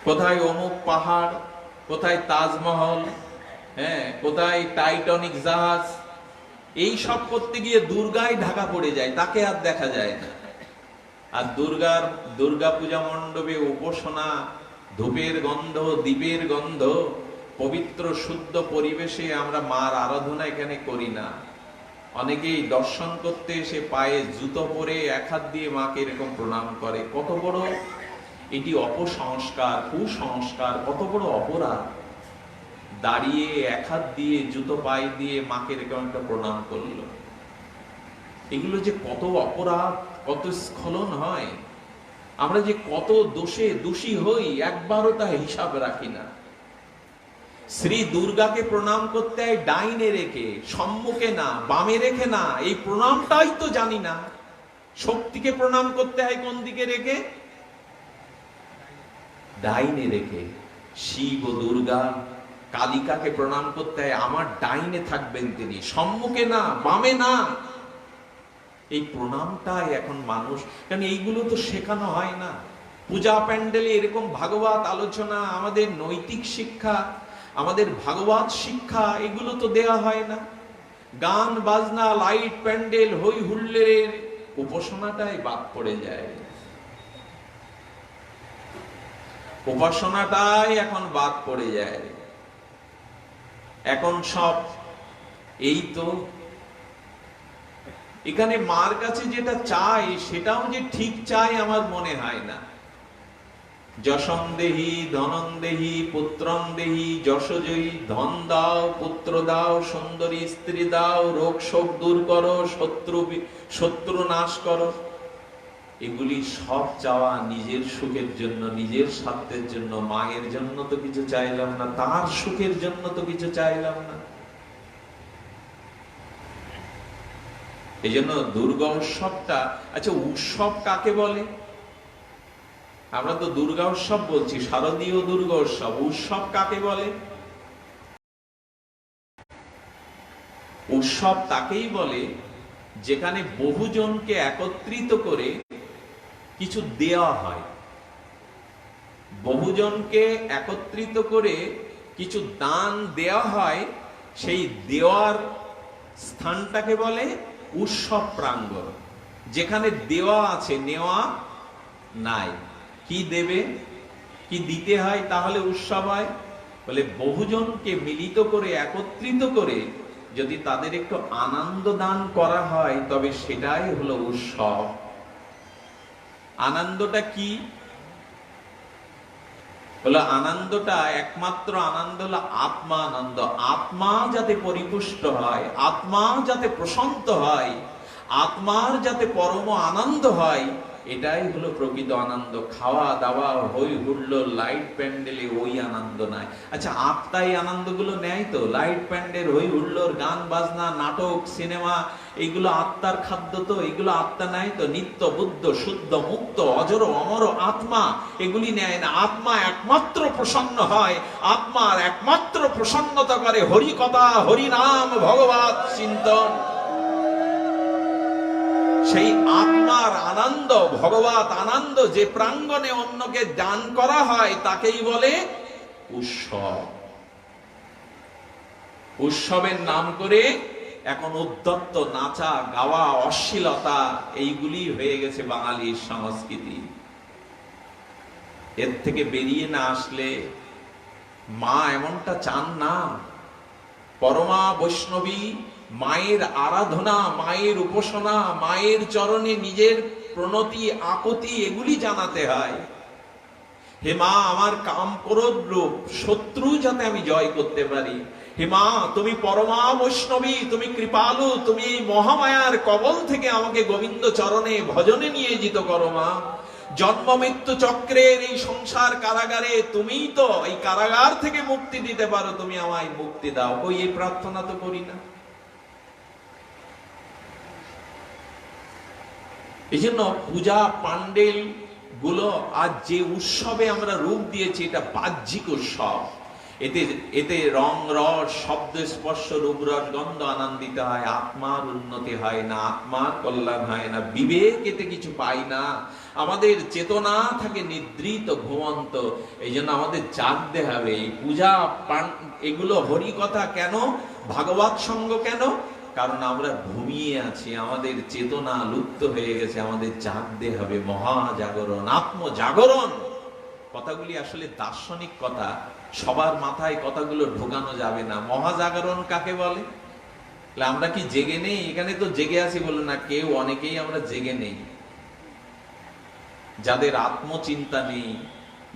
কোথায় অমুক পাহাড়, কোথায় তাজমহল, হ্যাঁ, কোথায় টাইটানিক জাহাজ। এই সব করতে গিয়ে দুর্গাই ঢাকা পড়ে যায়, তাকে আর দেখা যায় না। আর দুর্গা পূজা মণ্ডপে উপাসনা, ধূপের গন্ধ, দীপের গন্ধ, পবিত্র শুদ্ধ পরিবেশে আমরা মার আরাধনা এখানে করি না। অনেকেই দর্শন করতে এসে পায়ে জুতো পরে এক হাত দিয়ে মাকে এরকম প্রণাম করে। কত বড় এটি অপসংস্কার, কুসংস্কার, কত বড় অপরাধ। দাঁড়িয়ে এক হাত দিয়ে জুতো পায়ে দিয়ে মাকে এরকম একটা প্রণাম করলো। এগুলো যে কত অপরাধ, কত স্খলন হয়। আমরা যে কত দোষে দোষী হই, একবারও তা হিসাব রাখি না। শ্রী দুর্গাকে প্রণাম করতে হয় ডাইনে রেখে, সম্মুখে না, বামে রেখে না। এই প্রণামটাই তো জানি না। শক্তিকে প্রণাম করতে হয় কোন দিকে রেখে? ডাইনে রেখে। শিব ও দুর্গা, কালিকাকে প্রণাম করতে হয় আমার ডাইনে থাকবেন তিনি, সম্মুখে না, বামে না। এই প্রণামটাই এখন মানুষ, কারণ এইগুলো তো শেখানো হয় না। পূজা প্যান্ডেলে এরকম ভাগবত আলোচনা, আমাদের নৈতিক শিক্ষা, আমাদের ভাগবত শিক্ষা, এগুলো তো দেয়া হয় না। গান বাজনা, লাইট প্যান্ডেল, হই হুল্লোড়ের উপাসনাটাই বাদ পড়ে যায়। উপাসনাটাই এখন বাদ পড়ে যায়। এখন সব এই তো এখানে মার কাছে যেটা চাই সেটাও যে ঠিক চাই আমার মনে হয় না। যশং দেহি ধনং দেহি পুত্রং দেহি, যশোজয়ী ধন দাও, পুত্র দাও, সুন্দরী স্ত্রী দাও, রোগ শোক দূর করো, শত্রু নাশ করো। এগুলি সব চাওয়া নিজের সুখের জন্য, নিজের স্বার্থের জন্য। মায়ের জন্য তো কিছু চাইলাম না, তার সুখের জন্য তো কিছু চাইলাম না। এই জন্য দুর্গা উৎসবটা, আচ্ছা উৎসব কাকে বলে? আমরা তো দুর্গা উৎসব বলছি, শারদীয় দুর্গা উৎসব। উৎসব কাকে বলে? উৎসব তাকেই বলে যেখানে বহুজনকে একত্রিত করে কিছু দেওয়া হয়। বহুজনকে একত্রিত করে কিছু দান দেওয়া হয়, সেই দেওয়ার স্থানটাকে বলে উৎসব প্রাঙ্গণ। যেখানে দেওয়া আছে, নেওয়া নাই। কি দেবে, কি দিতে হয় তাহলে উৎসব হয়? বলে বহুজনকে মিলিত করে, একত্রিত করে যদি তাদের একটু আনন্দ দান করা হয়, তবে সেটাই হলো উৎসব। আনন্দটা কি হলো? আনন্দটা একমাত্র আনন্দ হলো আত্মা আনন্দ। আত্মা যাতে পরিপুষ্ট হয়, আত্মা যাতে প্রশান্ত হয়, আত্মার যাতে পরম আনন্দ হয়, এটাই হলো প্রকৃত আনন্দ। খাওয়া দাওয়া, হই হুল্লোড়, লাইট প্যান্ডেলে ওই আনন্দ নাই। আচ্ছা আত্মাই আনন্দগুলো নেয় তো? লাইট প্যান্ডেল, হই হুল্লোড়, গান বাজনা, নাটক, সিনেমা, এইগুলো আত্মার খাদ্য তো? এগুলো আত্মা নাই তো? নিত্য বুদ্ধ শুদ্ধ মুক্ত অজর অমর আত্মা এগুলি নেয় না। আত্মা একমাত্র প্রসন্ন হয়, আত্মার একমাত্র প্রসন্নতা করে হরি কথা, হরি নাম, ভগবত চিন্তন। সেই আত্মার আনন্দ, ভগবত আনন্দ যে প্রাঙ্গণে অন্যকে দান করা হয়, তাকেই বলে উৎসব। উৎসবের নাম করে এখন উদ্ধত্ত নাচা গাওয়া, অশ্লীলতা, এইগুলি হয়ে গেছে বাঙালির সংস্কৃতি। এর থেকে বেরিয়ে না আসলে মা এমনটা চান না। পরমা বৈষ্ণবী, মায়ের আরাধনা, মায়ের উপাসনা, মায়ের চরণে নিজের প্রণতি আকুতি এগুলি জানাতে হয়। হে মা, আমার কাম ক্রোধ রূপ শত্রু যাতে আমি জয় করতে পারি। হে মা, তুমি পরমা বৈষ্ণবী, তুমি কৃপালু, তুমি এই মহামায়ার কবল থেকে আমাকে গোবিন্দ চরণে ভজনে নিয়োজিত করো। মা, জন্ম মৃত্যু চক্রের এই সংসার কারাগারে তুমিই তো এই কারাগার থেকে মুক্তি দিতে পারো, তুমি আমায় মুক্তি দাও। ওই এই প্রার্থনা তো করি না? এই জন্য পূজা পান্ডেল গুলো আজ যে উৎসবে আমরা রূপ দিয়েছি, এটা বাহ্যিক উৎসব। এতে রং রস শব্দ স্পর্শ রূপ রস গন্ধ আনন্দিত হয়, আত্মার উন্নতি হয় না, আত্মার কল্যাণ হয় না, বিবেক এতে কিছু পাই না। আমাদের চেতনা থাকে নিদ্রিত ঘুমন্ত। এই জন্য আমাদের জাগতে হবে। এই পূজা এগুলো হরি কথা কেন, ভাগবত সঙ্গ কেন? কারণ আমরা ঘুমিয়ে আছি, আমাদের চেতনা লুপ্ত হয়ে গেছে। আমাদের জাগতে হবে, মহাজাগরণ, আত্মজাগরণ। কথাগুলি আসলে দার্শনিক কথা, সবার মাথায় কথাগুলো ঢোকানো যাবে না। মহাজাগরণ কাকে বলে? আমরা কি জেগে নেই? এখানে তো জেগে আছি বলে না কেউ, অনেকেই আমরা জেগে নেই। যাদের আত্মচিন্তা নেই,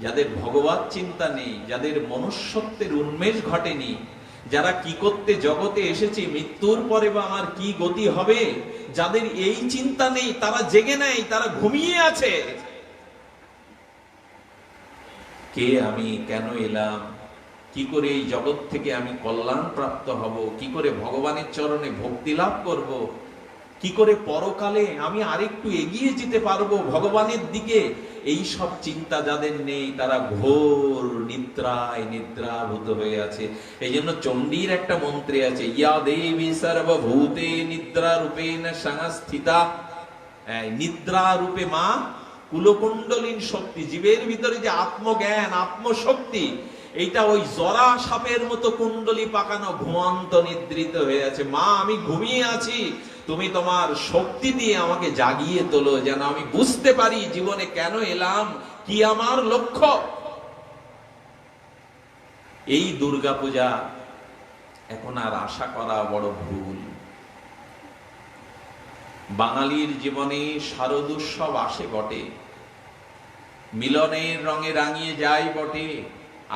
যাদের ভগবত চিন্তা নেই, যাদের মনুষ্যত্বের উন্মেষ ঘটেনি, যারা কি করতে জগতে এসেছি, মৃত্যুর পরে বা আমার কি গতি হবে, যাদের এই চিন্তা নেই, তারা জেগে নেই, তারা ঘুমিয়ে আছে। কে আমি, কেন এলাম, কি করে এই জগৎ থেকে আমি কল্যাণ প্রাপ্ত হব, কি করে ভগবানের চরণে ভক্তি লাভ করব, কি করে পরকালে আমি আরেকটু এগিয়ে যেতে পারবো ভগবানের দিকে, এই সব চিন্তা যাদের নেই, তারা ঘোর নিদ্রায় নিদ্রাভূত হয়ে আছে। এই জন্য চণ্ডীর একটা মন্ত্রে আছে, ইয়া দেবী সর্বভূতে নিদ্রা রূপেণ সংস্থিতা। নিদ্রা রূপে মা কুলকুণ্ডলীন শক্তি, জীবের ভিতরে যে আত্মজ্ঞান, আত্মশক্তি, এইটা ওই জরা সাপের মতো কুণ্ডলী পাকানো, ঘুমন্ত নিদ্রিত হয়ে আছে। মা, আমি ঘুমিয়ে আছি, তুমি তোমার শক্তি দিয়ে আমাকে জাগিয়ে তোলো, যেন আমি বুঝতে পারি জীবনে কেন এলাম, কি আমার লক্ষ্য। এই দুর্গাপূজা এখন আর আশা করা বড় ভুল। বাঙালির জীবনে শারদোৎসব আসে বটে, মিলনের রঙে রাঙিয়ে যায় বটে,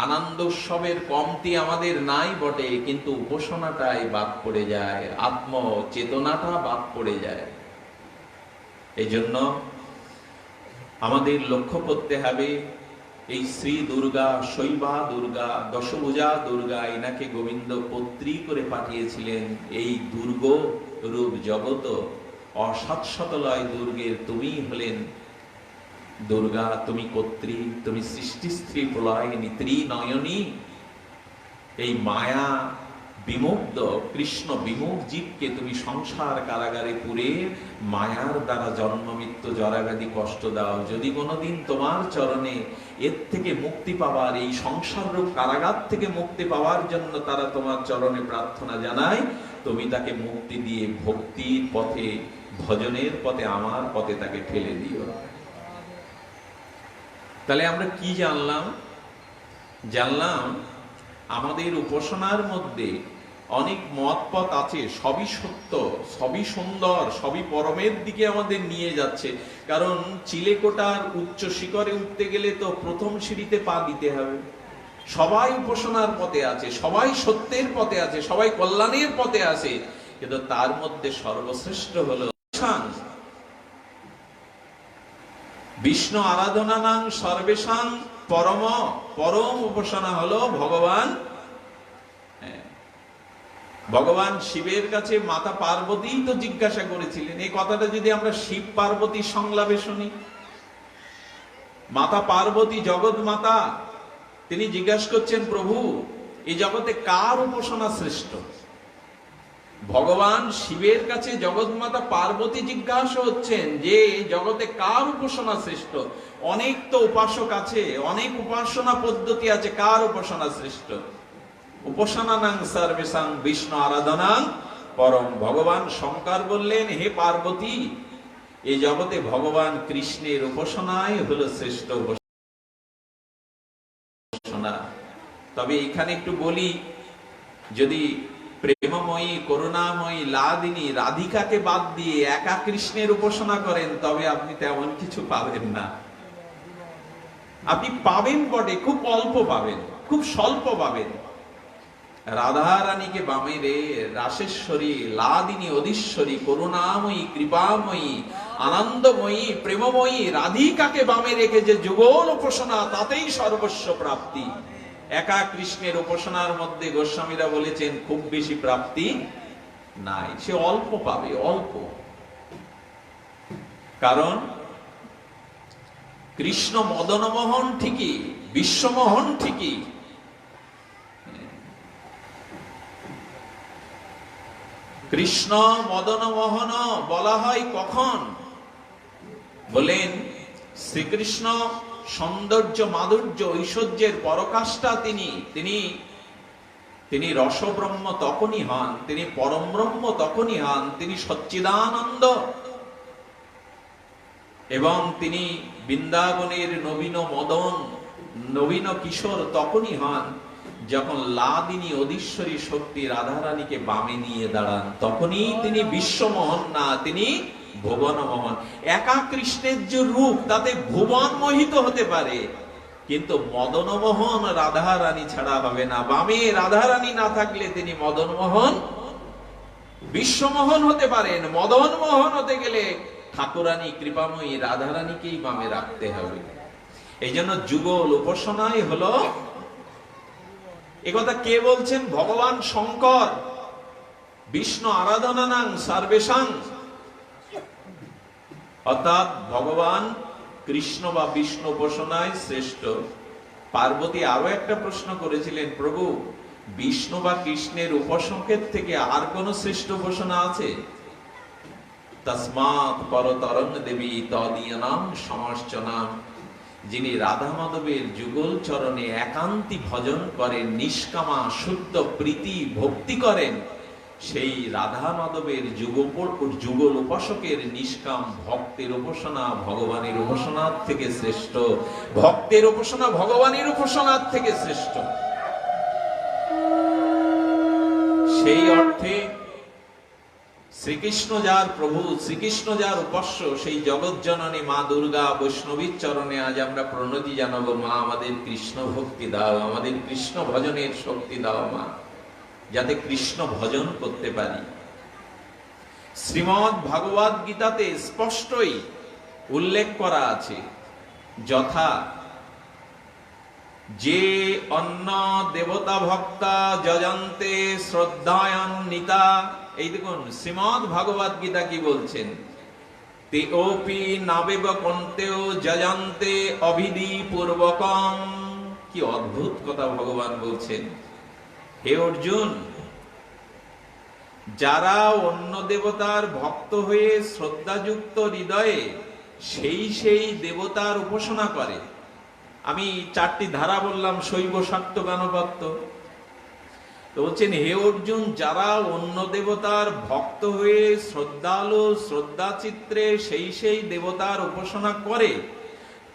আনন্দোৎসবের কমতি আমাদের নাই বটে, কিন্তু উপাসনাটাই বাদ পড়ে যায়, আত্মচেতনাটা বাদ পড়ে যায়। এই জন্য আমাদের লক্ষ্য করতে হবে, এই শ্রী দুর্গা, শৈবা দুর্গা, দশভুজা দুর্গা, এনাকে গোবিন্দ পত্রী করে পাঠিয়েছিলেন। এই দুর্গ রূপ জগত অসাৎশতলয় দুর্গের তুমি হলেন দুর্গা, তুমি কর্ত্রী, তুমি সৃষ্টি স্ত্রী প্রলয়িনী ত্রিনয়নী। এই মায়া বিমুগ্ধ কৃষ্ণ বিমুখ জীবকে তুমি সংসার কারাগারে পুরে মায়ার দ্বারা জন্ম মৃত্যু জরাব্যাধি কষ্ট দাও। যদি কোনোদিন তোমার চরণে এর থেকে মুক্তি পাওয়ার, এই সংসার রূপ কারাগার থেকে মুক্তি পাওয়ার জন্য তারা তোমার চরণে প্রার্থনা জানায়, তুমি তাকে মুক্তি দিয়ে ভক্তির পথে, ভজনের পথে, আমার পথে তাকে ঠেলে দিও। তাহলে আমরা কি জানলাম? জানলাম আমাদের উপাসনার মধ্যে অনেক মত পথ আছে, সবই সত্য, সবই সুন্দর, সবই পরমের দিকে আমাদের নিয়ে যাচ্ছে। কারণ চিলেকোটার উচ্চ শিখরে উঠতে গেলে তো প্রথম সিঁড়িতে পা দিতে হবে। সবাই উপাসনার পথে আছে, সবাই সত্যের পথে আছে, সবাই কল্যাণের পথে আছে, কিন্তু তার মধ্যে সর্বশ্রেষ্ঠ হলো বিষ্ণু আরাধনা নাং সর্বেশাং পরম। পরম উপাসনা হলো ভগবান। ভগবান শিবের কাছে মাতা পার্বতী তো জিজ্ঞাসা করেছিলেন, এই কথাটা যদি আমরা শিব পার্বতী সংলাপে শুনি, মাতা পার্বতী জগৎ মাতা, তিনি জিজ্ঞাসা করছেন, প্রভু এই জগতে কার উপাসনা শ্রেষ্ঠ? ভগবান শিবের কাছে জগৎমাতা পার্বতী জিজ্ঞাসা হচ্ছেন যে জগতে কার উপাসনা শ্রেষ্ঠ? অনেক তো উপাসক আছে, অনেক উপাসনা পদ্ধতি আছে, কার উপাসনা শ্রেষ্ঠ? উপাসনানাং সর্বেশাং বিষ্ণু আরাধনাং পরম। ভগবান শঙ্কর বললেন, হে পার্বতী, এই জগতে ভগবান কৃষ্ণের উপাসনাই হলো শ্রেষ্ঠ উপাসনা। তবে এখানে একটু বলি, যদি প্রেমময়ী, করুণাময়ী, লাদিনী, রাধিকাকে বাদ দিয়ে একা কৃষ্ণের উপাসনা করেন, তবে আপনি তেমন কিছু পাবেন না। আপনি পাবেন বটে, খুব অল্প পাবেন, খুব স্বল্প পাবেন। রাধা রানীকে বামে রে, রাসেশ্বরী, লাদিনী, অধীশ্বরী, করুণাময়ী, কৃপাময়ী, আনন্দময়ী, প্রেমময়ী রাধিকাকে বামে রেখে যে যুগল উপাসনা, তাতেই সর্বস্ব প্রাপ্তি। একা কৃষ্ণের উপাসনার মধ্যে গোস্বামীরা বলেছেন খুব বেশি প্রাপ্তি নাই, সে অল্প পাবে, অল্প। কারণ কৃষ্ণ মদনমোহন ঠিকই, বিশ্বমোহন ঠিকই, কৃষ্ণ মদনমোহন বলা হয় কখন? বলেন শ্রীকৃষ্ণ সৌন্দর্য, মাধুর্য, ঐশ্বর্যের পরকাষ্ঠা তিনি। তিনি রসব্রহ্ম তখনই হন, তিনি পরম ব্রহ্ম তখনই হন, তিনি সচ্চিদানন্দ। এবং তিনি বৃন্দাবনের নবীন মদন, নবীন কিশোর তখনই হন যখন লাদিনী, অধীশ্বরী শক্তি রাধারানীকে বামে নিয়ে দাঁড়ান, তখনই তিনি বিশ্বমোহন না, তিনি ভুবনমোহন। একা কৃষ্ণের যে রূপ, তাতে ভুবন মোহিত হতে পারে, কিন্তু মদনমোহন রাধারানী ছাড়া হবে না। বামে রাধারানী না থাকলে তিনি মদনমোহন, বিশ্বমোহন হতে পারেন। মদনমোহন হতে গেলে ঠাকুরানী, কৃপাময়ী রাধারানীকেই বামে রাখতে হবে। এই জন্য যুগল উপাসনাই হলো। একথা কে বলছেন? ভগবান শঙ্কর। বিষ্ণু আরাধনা নাং সর্বেশাং, অর্থাৎ ভগবান কৃষ্ণ বা বিষ্ণু উপাসনায় শ্রেষ্ঠ। পার্বতী আরো একটা প্রশ্ন করেছিলেন, প্রভু বিষ্ণু বা কৃষ্ণের উপাসকের থেকে আর কোন শ্রেষ্ঠ উপাসনা আছে? তস্মাৎ পরতরং দেবী তদীয়ানাম সমার্চনাম। যিনি রাধা মাধবের যুগল চরণে একান্তি ভজন করেন, নিষ্কামা শুদ্ধ প্রীতি ভক্তি করেন, সেই রাধা মাধবের যুগল উপাসকের নিষ্কাম ভক্তের উপাসনা ভগবানের উপাসনার থেকে শ্রেষ্ঠ। ভক্তের উপাসনা ভগবানের উপাসনার থেকে শ্রেষ্ঠ। সেই অর্থে শ্রীকৃষ্ণ যার প্রভু, শ্রীকৃষ্ণ যার উপাস্য, সেই জগৎ জননী মা দুর্গা বৈষ্ণবীর চরণে আজ আমরা প্রণতি জানাবো। মা, আমাদের কৃষ্ণ ভক্তি দাও, আমাদের কৃষ্ণ ভজনের শক্তি দাও মা, যাতে কৃষ্ণ ভজন করতে পারি। শ্রীমদ্ ভাগবত গীতাতে স্পষ্টই উল্লেখ করা আছে, যথা যে অন্য দেবতা ভক্তা যজন্তে শ্রদ্ধায়ন্বিতা। এই দেখুন শ্রীমদ্ ভাগবত গীতা কি বলছেন, তেওপি নাবেব কন্তেও যজন্তে অভিধি পূর্বকম। কি অদ্ভুত কথা ভগবান বলছেন। হে অর্জুন, যারা অন্য দেবতার ভক্ত হয়ে শ্রদ্ধাযুক্ত হৃদয়ে সেই দেবতার উপাসনা করে। আমি 4টি ধারা বললাম, শৈব, শাক্ত, গানভক্ত। তো বলছেন, হে অর্জুন, যারা অন্য দেবতার ভক্ত হয়ে শ্রদ্ধালু শ্রদ্ধা চিত্রে সেই দেবতার উপাসনা করে,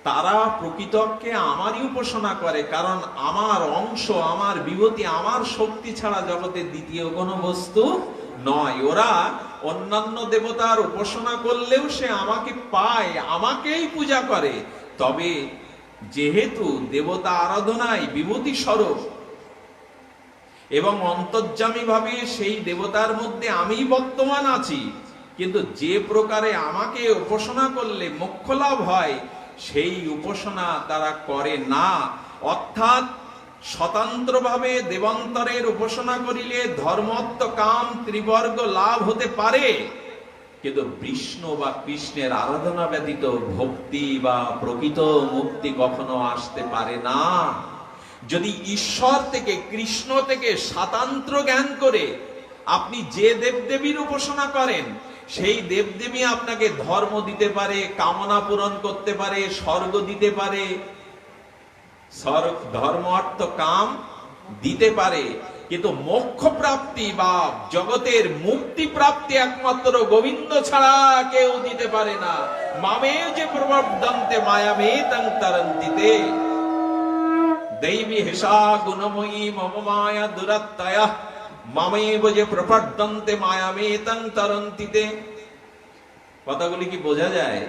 তারা প্রকৃতকে আমারই উপাসনা করে। কারণ আমার অংশ, আমার বিভূতি, আমার শক্তি ছাড়া জগতে দ্বিতীয় কোনো বস্তু নয়। ওরা অন্যান্য দেবতার উপাসনা করলেও সে আমাকে পায়, আমাকেই পূজা করে। তবে যেহেতু দেবতা আরাধনায় বিভূতি স্বরূপ এবং অন্তর্যামী ভাবে সেই দেবতার মধ্যে আমি বর্তমান আছি, কিন্তু যে প্রকারে আমাকে উপাসনা করলে মোক্ষ লাভ হয় সেই উপাসনা তারা করে না। অর্থাৎ স্বতন্ত্রভাবে দেবান্তরের উপাসনা করিলে ধর্মত্ব কাম ত্রিবর্গ লাভ হতে পারে, কিন্তু বিষ্ণু বা কৃষ্ণের আরাধনা ব্যতীত ভক্তি বা প্রকৃত মুক্তি কখনো আসতে পারে না। যদি ঈশ্বর থেকে, কৃষ্ণ থেকে স্বাতন্ত্র জ্ঞান করে আপনি যে দেবদেবীর উপাসনা করেন, সেই দেবদেবী আপনাকে ধর্ম দিতে পারে, কামনা পূরণ করতে পারে, স্বর্গ দিতে পারে, ধর্ম অর্থ কাম দিতে পারে, কিন্তু মোক্ষ প্রাপ্তি বা জগতের মুক্তি প্রাপ্তি একমাত্র গোবিন্দ ছাড়া কেউ দিতে পারে না। মামে যে প্রবর্ধন্তে মায়ামে তং তরন্তিতে দৈবী হেষা গুণময়ী মম মায়া দুরাত্তয়া মামেব যে প্রবর্ধন্তে মায়ামে তং তরন্তিতে। কথাগুলি কি বোঝা যায়?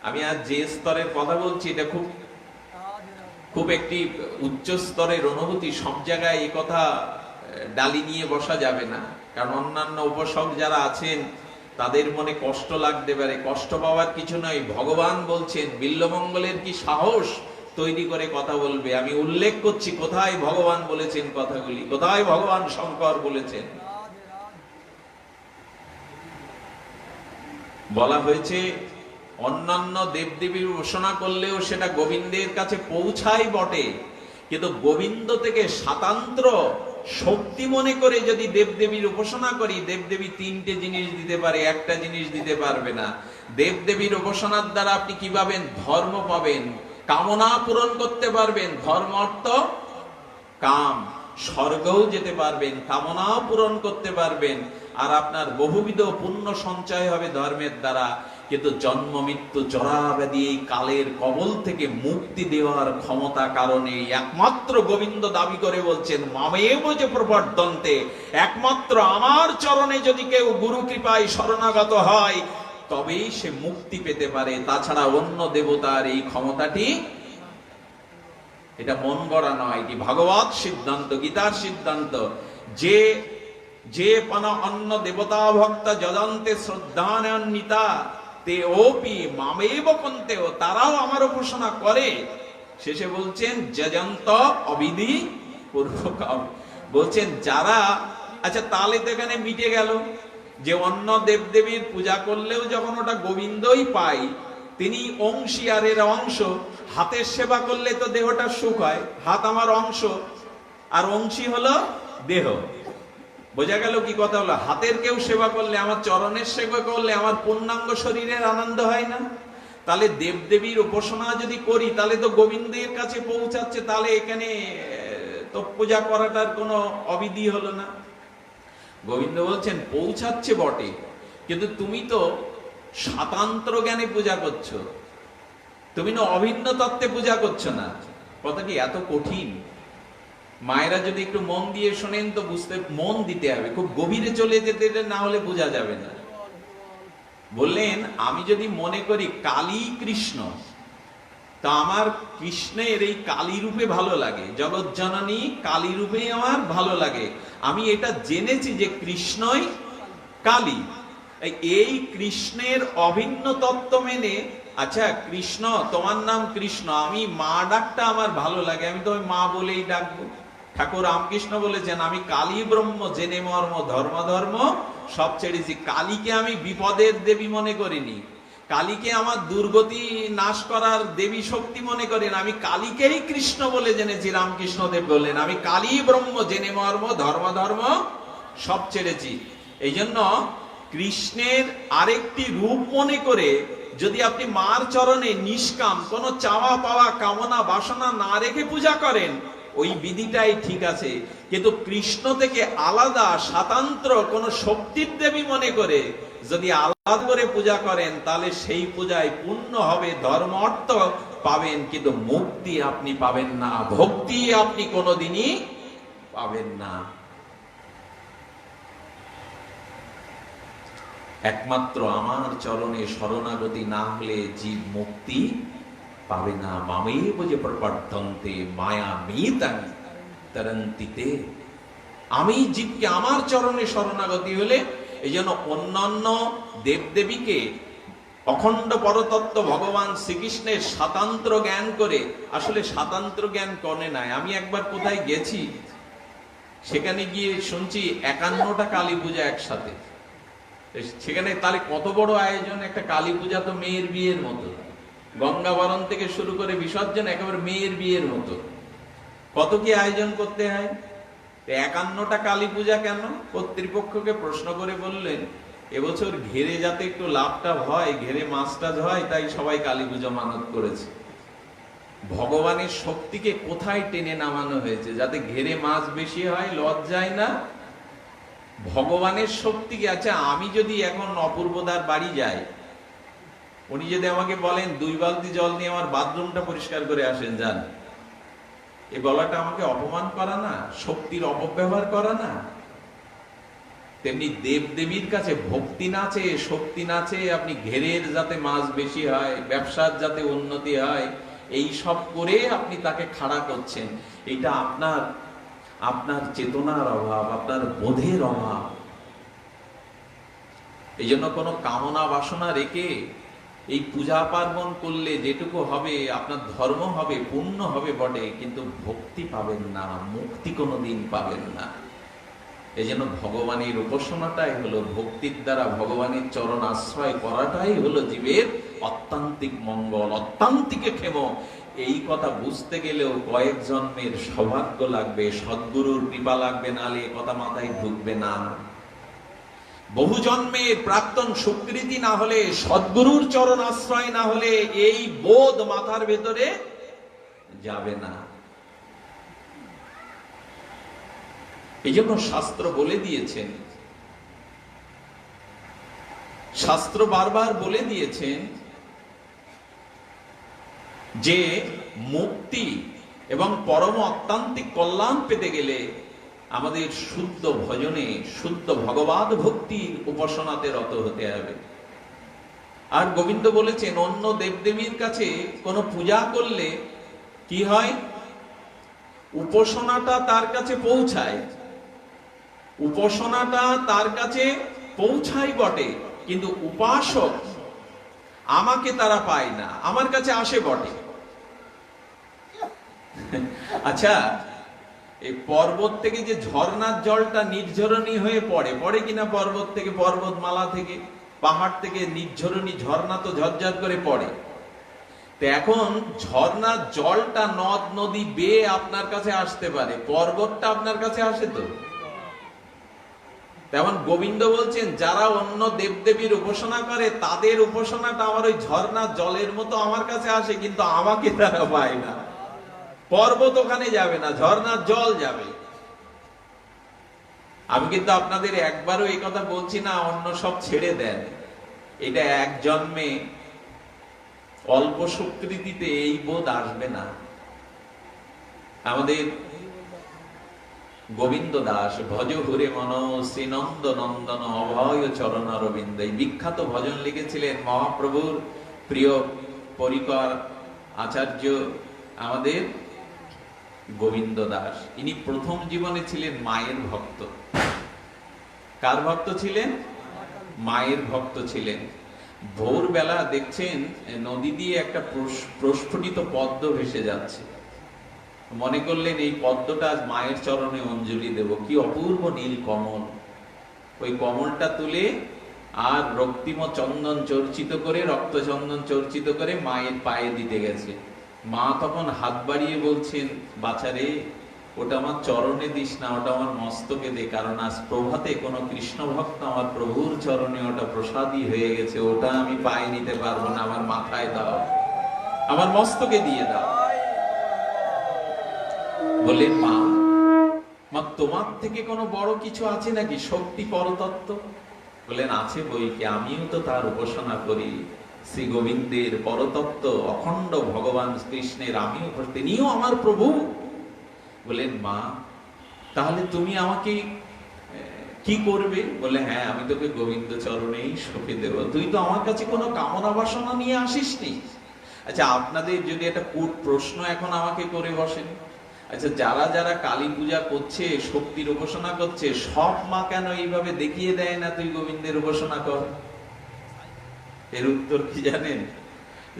আমি আজ যে স্তরের কথা বলছি, এটা খুব একটি উচ্চ স্তরের অনুভূতি। সব জায়গায় এই কথা ডালি নিয়ে বসা যাবে না, কারণ অন্যান্য উপাসক যারা আছেন তাদের মনে কষ্ট লাগতে পারে। কষ্ট পাওয়ার কিছু নয়। ভগবান বলছেন, বিল্বমঙ্গলের কি সাহস তৈরি করে কথা বলবে। আমি উল্লেখ করছি কোথায় ভগবান বলেছেন কথাগুলি, কোথায় ভগবান শঙ্কর বলেছেন। বলা হয়েছে অন্যান্য দেবদেবীর উপাসনা করলেও সেটা গোবিন্দের কাছে পৌঁছায় বটে, কিন্তু গোবিন্দ থেকে স্বাতন্ত্র শক্তি মনে করে যদি দেবদেবীর উপাসনা করি, দেবদেবী 3টে জিনিস দিতে পারে, একটা জিনিস দিতে পারবে না। দেবদেবীর উপাসনার দ্বারা আপনি কি পাবেন? ধর্ম পাবেন, কামনা পূরণ করতে পারবেন, ধর্ম অর্থ কাম, স্বর্গও যেতে পারবেন, কামনাও পূরণ করতে পারবেন, আর আপনার বহুবিধ পুণ্য সঞ্চয় হবে ধর্মের দ্বারা। কিন্তু জন্ম মৃত্যু জরা ব্যাধি এই কালের কবল থেকে মুক্তি দেওয়ার ক্ষমতা কারণে একমাত্র গোবিন্দ দাবি করে বলছেন, মামেব যে প্রবর্ধন্তে, একমাত্র আমার চরণে যদি কেউ গুরু কৃপায় শরণাগত হয় তবেই সে মুক্তি পেতে পারে। তাছাড়া অন্য দেবতার এই ক্ষমতাটি, এটা মন গড়া নয়, এটি ভাগবত সিদ্ধান্ত, গীতার সিদ্ধান্ত। যে পানা অন্য দেবতা ভক্ত যজন্তে শ্রদ্ধান্বিতা তে ওপি মামেব কন্তেও, তারাও আমার উপাসনা করে। শেষে বলছেন যজন্ত অবিধি পূর্বকম, বলছেন যারা, আচ্ছা তাহলে তো এখানে মিটে গেল যে অন্য দেবদেবীর পূজা করলেও যখন ওটা গোবিন্দই পাই, তিনি অংশী আর এর অংশ। হাতের সেবা করলে তো দেহটা সুখ হয়, হাত আমার অংশ আর অংশী হলো দেহ। বোঝা গেল কি কথা হলো? হাতের কেউ সেবা করলে, আমার চরণের সেবা করলে আমার পূর্ণাঙ্গ শরীরের আনন্দ হয় না? তাহলে দেবদেবীর উপাসনা যদি করি তাহলে তো গোবিন্দের কাছে পৌঁছাচ্ছে, তাহলে এখানে তো পূজা করাটার কোনো অবিধি হলো না। গোবিন্দ বলছেন পৌঁছাচ্ছে বটে, কিন্তু তুমি তো স্বাতন্ত্র জ্ঞানে পূজা করছো, তুমি না অভিন্ন তত্ত্বে পূজা করছো না। কথাটি এত কঠিন, মায়েরা যদি একটু মন দিয়ে শোনেন তো বুঝতে, মন দিতে হবে, খুব গভীরে চলে যেতে, না হলে বোঝা যাবে না। বললেন আমি যদি মনে করি কালী কৃষ্ণ, তা আমার কৃষ্ণের এই কালী রূপে ভালো লাগে, জগৎ জননী কালী রূপে আমার ভালো লাগে। আমি এটা জেনেছি যে কৃষ্ণই কালী, এই কৃষ্ণের অভিন্ন তত্ত্ব মেনে, আচ্ছা কৃষ্ণ তোমার নাম কৃষ্ণ, আমি মা ডাকটা আমার ভালো লাগে, আমি তো ওই মা বলেই ডাকবো। ঠাকুর রামকৃষ্ণ বলেছেন আমি কালী ব্রহ্ম জেনে মর্ম, ধর্ম ধর্ম সব ছেড়েছি। কালীকে আমি বিপদের দেবী মনে করিনি, কালীকে আমার দুর্গতি নাশ করার দেবী শক্তি মনে করি না, আমি কালীকেই কৃষ্ণ বলে জেনেছি। রামকৃষ্ণদেব বললেন আমি কালী ব্রহ্ম জেনে মর্ম, ধর্ম ধর্ম সব ছেড়েছি। এই জন্য কৃষ্ণের আরেকটি রূপ মনে করে যদি আপনি মার চরণে নিষ্কাম কোনো চাওয়া পাওয়া কামনা বাসনা না রেখে পূজা করেন, ওই বিধিটাই ঠিক আছে। কিন্তু কৃষ্ণ থেকে আলাদা স্বাতন্ত্র কোন শক্তির দেবী মনে করে যদি আলাদা করে পূজা করেন, তাহলে সেই পূজায় পূর্ণ হবে, ধর্ম অর্থ পাবেন, কিন্তু মুক্তি আপনি পাবেন না, ভক্তি আপনি কোনোদিনই পাবেন না। একমাত্র আমার চরণে শরণাগতি না হলে জীব মুক্তি পাবে না। মামেব যে প্রপদ্যন্তে মায়া মিতাং তরন্তিতে, আমি জীবকে আমার চরণে শরণাগতি হলে, এই জন্য অন্যান্য দেবদেবীকে অখণ্ড পরতত্ত্ব ভগবান শ্রীকৃষ্ণের স্বাতন্ত্র জ্ঞান করে, আসলে স্বাতন্ত্র জ্ঞান করে নাই। আমি একবার কোথায় গেছি, সেখানে গিয়ে শুনছি 51টা কালী পূজা একসাথে। সেখানে তাহলে কত বড় আয়োজন, একটা কালী পূজা তো মেয়ের বিয়ের মতো, গঙ্গাবরণ থেকে শুরু করে বিসর্জন একেবারে মেয়ের বিয়ের মতো, কত কি আয়োজন করতে হয়। 51টা কালী পূজা কেন? কর্তৃপক্ষকে প্রশ্ন করে বললেন এবছর ঘেরে যাতে একটু লাভটা হয়, ঘেরে মাছ টাছ হয়, তাই সবাই কালী পূজা মানত করেছে। ভগবানের শক্তিকে কোথায় টেনে নামানো হয়েছে যাতে ঘেরে মাছ বেশি হয়, লজ্জায় না ভগবানের শক্তিকে। আচ্ছা আমি যদি এখন অপূর্বদার বাড়ি যাই, উনি যদি আমাকে বলেন 2 বালতি জল নিয়ে আমার বাথরুমটা পরিষ্কার করে আসেন, যান, এই বলাটা আমাকে অপমান করা না, শক্তির অপব্যবহার করা না? তেমনি দেবদেবীর কাছে ভক্তি নাচে, শক্তি নাচে, আপনি ঘেরের যাতে মাছ বেশি হয়, ব্যবসার যাতে উন্নতি হয়, এই সব করে আপনি তাকে খাড়া করছেন। এটা আপনার চেতনার অভাব, আপনার বোধের অভাব। এই জন্য কোনো কামনা বাসনা রেখে এই পূজা পার্বণ করলে যেটুকু হবে আপনার ধর্ম হবে, পূর্ণ হবে বটে, কিন্তু ভক্তি পাবেন না, মুক্তি কোনোদিন পাবেন না। এই জন্য ভগবানের উপাসনাটাই হলো, ভক্তির দ্বারা ভগবানের চরণ আশ্রয় করাটাই হলো জীবের অত্যান্তিক মঙ্গল, অত্যান্তিক ক্ষেম। এই কথা বুঝতে গেলেও কয়েক জন্মের সৌভাগ্য লাগবে, সদ্গুরুর কৃপা লাগবে, নালে কথা মাথায় ঢুকবে না। বহু জন্মের প্রাক্তন সুকৃতি না হলে, সদ্গুরুর চরণ আশ্রয় না হলে এই বোধ মাথার ভেতরে যাবে না। এই জন্য শাস্ত্র বলে দিয়েছেন, শাস্ত্র বারবার বলে দিয়েছেন যে মুক্তি এবং পরম অত্যান্তিক কল্যাণ পেতে গেলে আমাদের শুদ্ধ ভজনে, শুদ্ধ ভগবৎ ভক্তির উপাসনাতে রত হতে হবে। আর গোবিন্দ বলেছেন অন্য দেবদেবীর কাছে কোনো পূজা করলে কি হয়, উপাসনাটা তার কাছে পৌঁছায়, উপাসনাটা তার কাছে পৌঁছায় বটে, কিন্তু উপাসক আমাকে তারা পায় না, আমার কাছে আসে বটে। আচ্ছা এই পর্বত থেকে যে ঝর্ণার জলটা নির্ঝরণী হয়ে পড়ে কিনা, পর্বত থেকে, পর্বতমালা থেকে, পাহাড় থেকে নির্ঝরণী ঝর্ণা তো ঝরঝর করে পড়ে। তো এখন ঝর্ণার জলটা নদ নদী বেয়ে আপনার কাছে আসতে পারে, পর্বতটা আপনার কাছে আসে তো। তেমন গোবিন্দ বলছেন যারা অন্য দেবদেবীর উপাসনা করে তাদের উপাসনাটা আমার ওই ঝর্ণার জলের মতো আমার কাছে আসে, কিন্তু আমাকে তারা পায় না। পর্বত ওখানে যাবে না, ঝর্ণার জল যাবে। আমি কিন্তু আপনাদের একবারও এই কথা বলছি না অন্য সব ছেড়ে দেন, এটা এক জন্মে অল্প স্বীকৃতিতে এই বোধ আসবে না। আমাদের গোবিন্দ দাস ভজ হুরে মন শ্রীনন্দ নন্দন অভয় চরণ অরবিন্দ, এই বিখ্যাত ভজন লিখেছিলেন মহাপ্রভুর প্রিয় পরিকর আচার্য আমাদের গোবিন্দ দাস। ইনি প্রথম জীবনে ছিলেন মায়ের ভক্ত। কার ভক্ত ছিলেন? মায়ের ভক্ত ছিলেন। ভোরবেলা দেখছেন নদী দিয়ে একটা প্রস্ফুটিত পদ্ম ভেসে যাচ্ছে, মনে করলেন এই পদ্মটা আজ মায়ের চরণে অঞ্জলি দেব। কি অপূর্ব নীল কমল! ওই কমলটা তুলে আর রক্তিম চন্দন চর্চিত করে, রক্ত চন্দন চর্চিত করে মায়ের পায়ে দিতে গেছে। মা তখন হাত বাড়িয়ে বলছেন, বাছারে, ওটা আমার চরণে দিস না, ওটা আমার মস্তকে দে, কারণ আজ প্রভাতে কোনো কৃষ্ণ ভক্ত আমার প্রভুর চরণে ওটা প্রসাদী হয়ে গেছে, ওটা আমি পায়ে নিতে পারবো না, আমার মাথায় দাও, আমার মস্তকে দিয়ে দাও। বললেন, মা, মা তোমার থেকে কোনো বড় কিছু আছে নাকি? শক্তি পরতত্ত্ব? বললেন, আছে বই কি, আমিও তো তার উপাসনা করি। শ্রী গোবিন্দের পরতত্ত্ব অখণ্ড ভগবান কৃষ্ণের আমিও, তিনিও আমার প্রভু। বললেন, মা, তাহলে তুমি আমাকে কি করবে? বলে, হ্যাঁ, আমি তোকে গোবিন্দ চরণেই সঁপে দেব। তুই তো আমার কাছে কোনো কামনা বাসনা নিয়ে আসিসনি। আচ্ছা, আপনাদের যদি একটা কূট প্রশ্ন এখন আমাকে করে বসেন, আচ্ছা, যারা যারা কালী পূজা করছে, শক্তির উপাসনা করছে, সব মা কেন এইভাবে দেখিয়ে দেয় না তুই গোবিন্দের উপাসনা কর? এর উত্তর কি জানেন?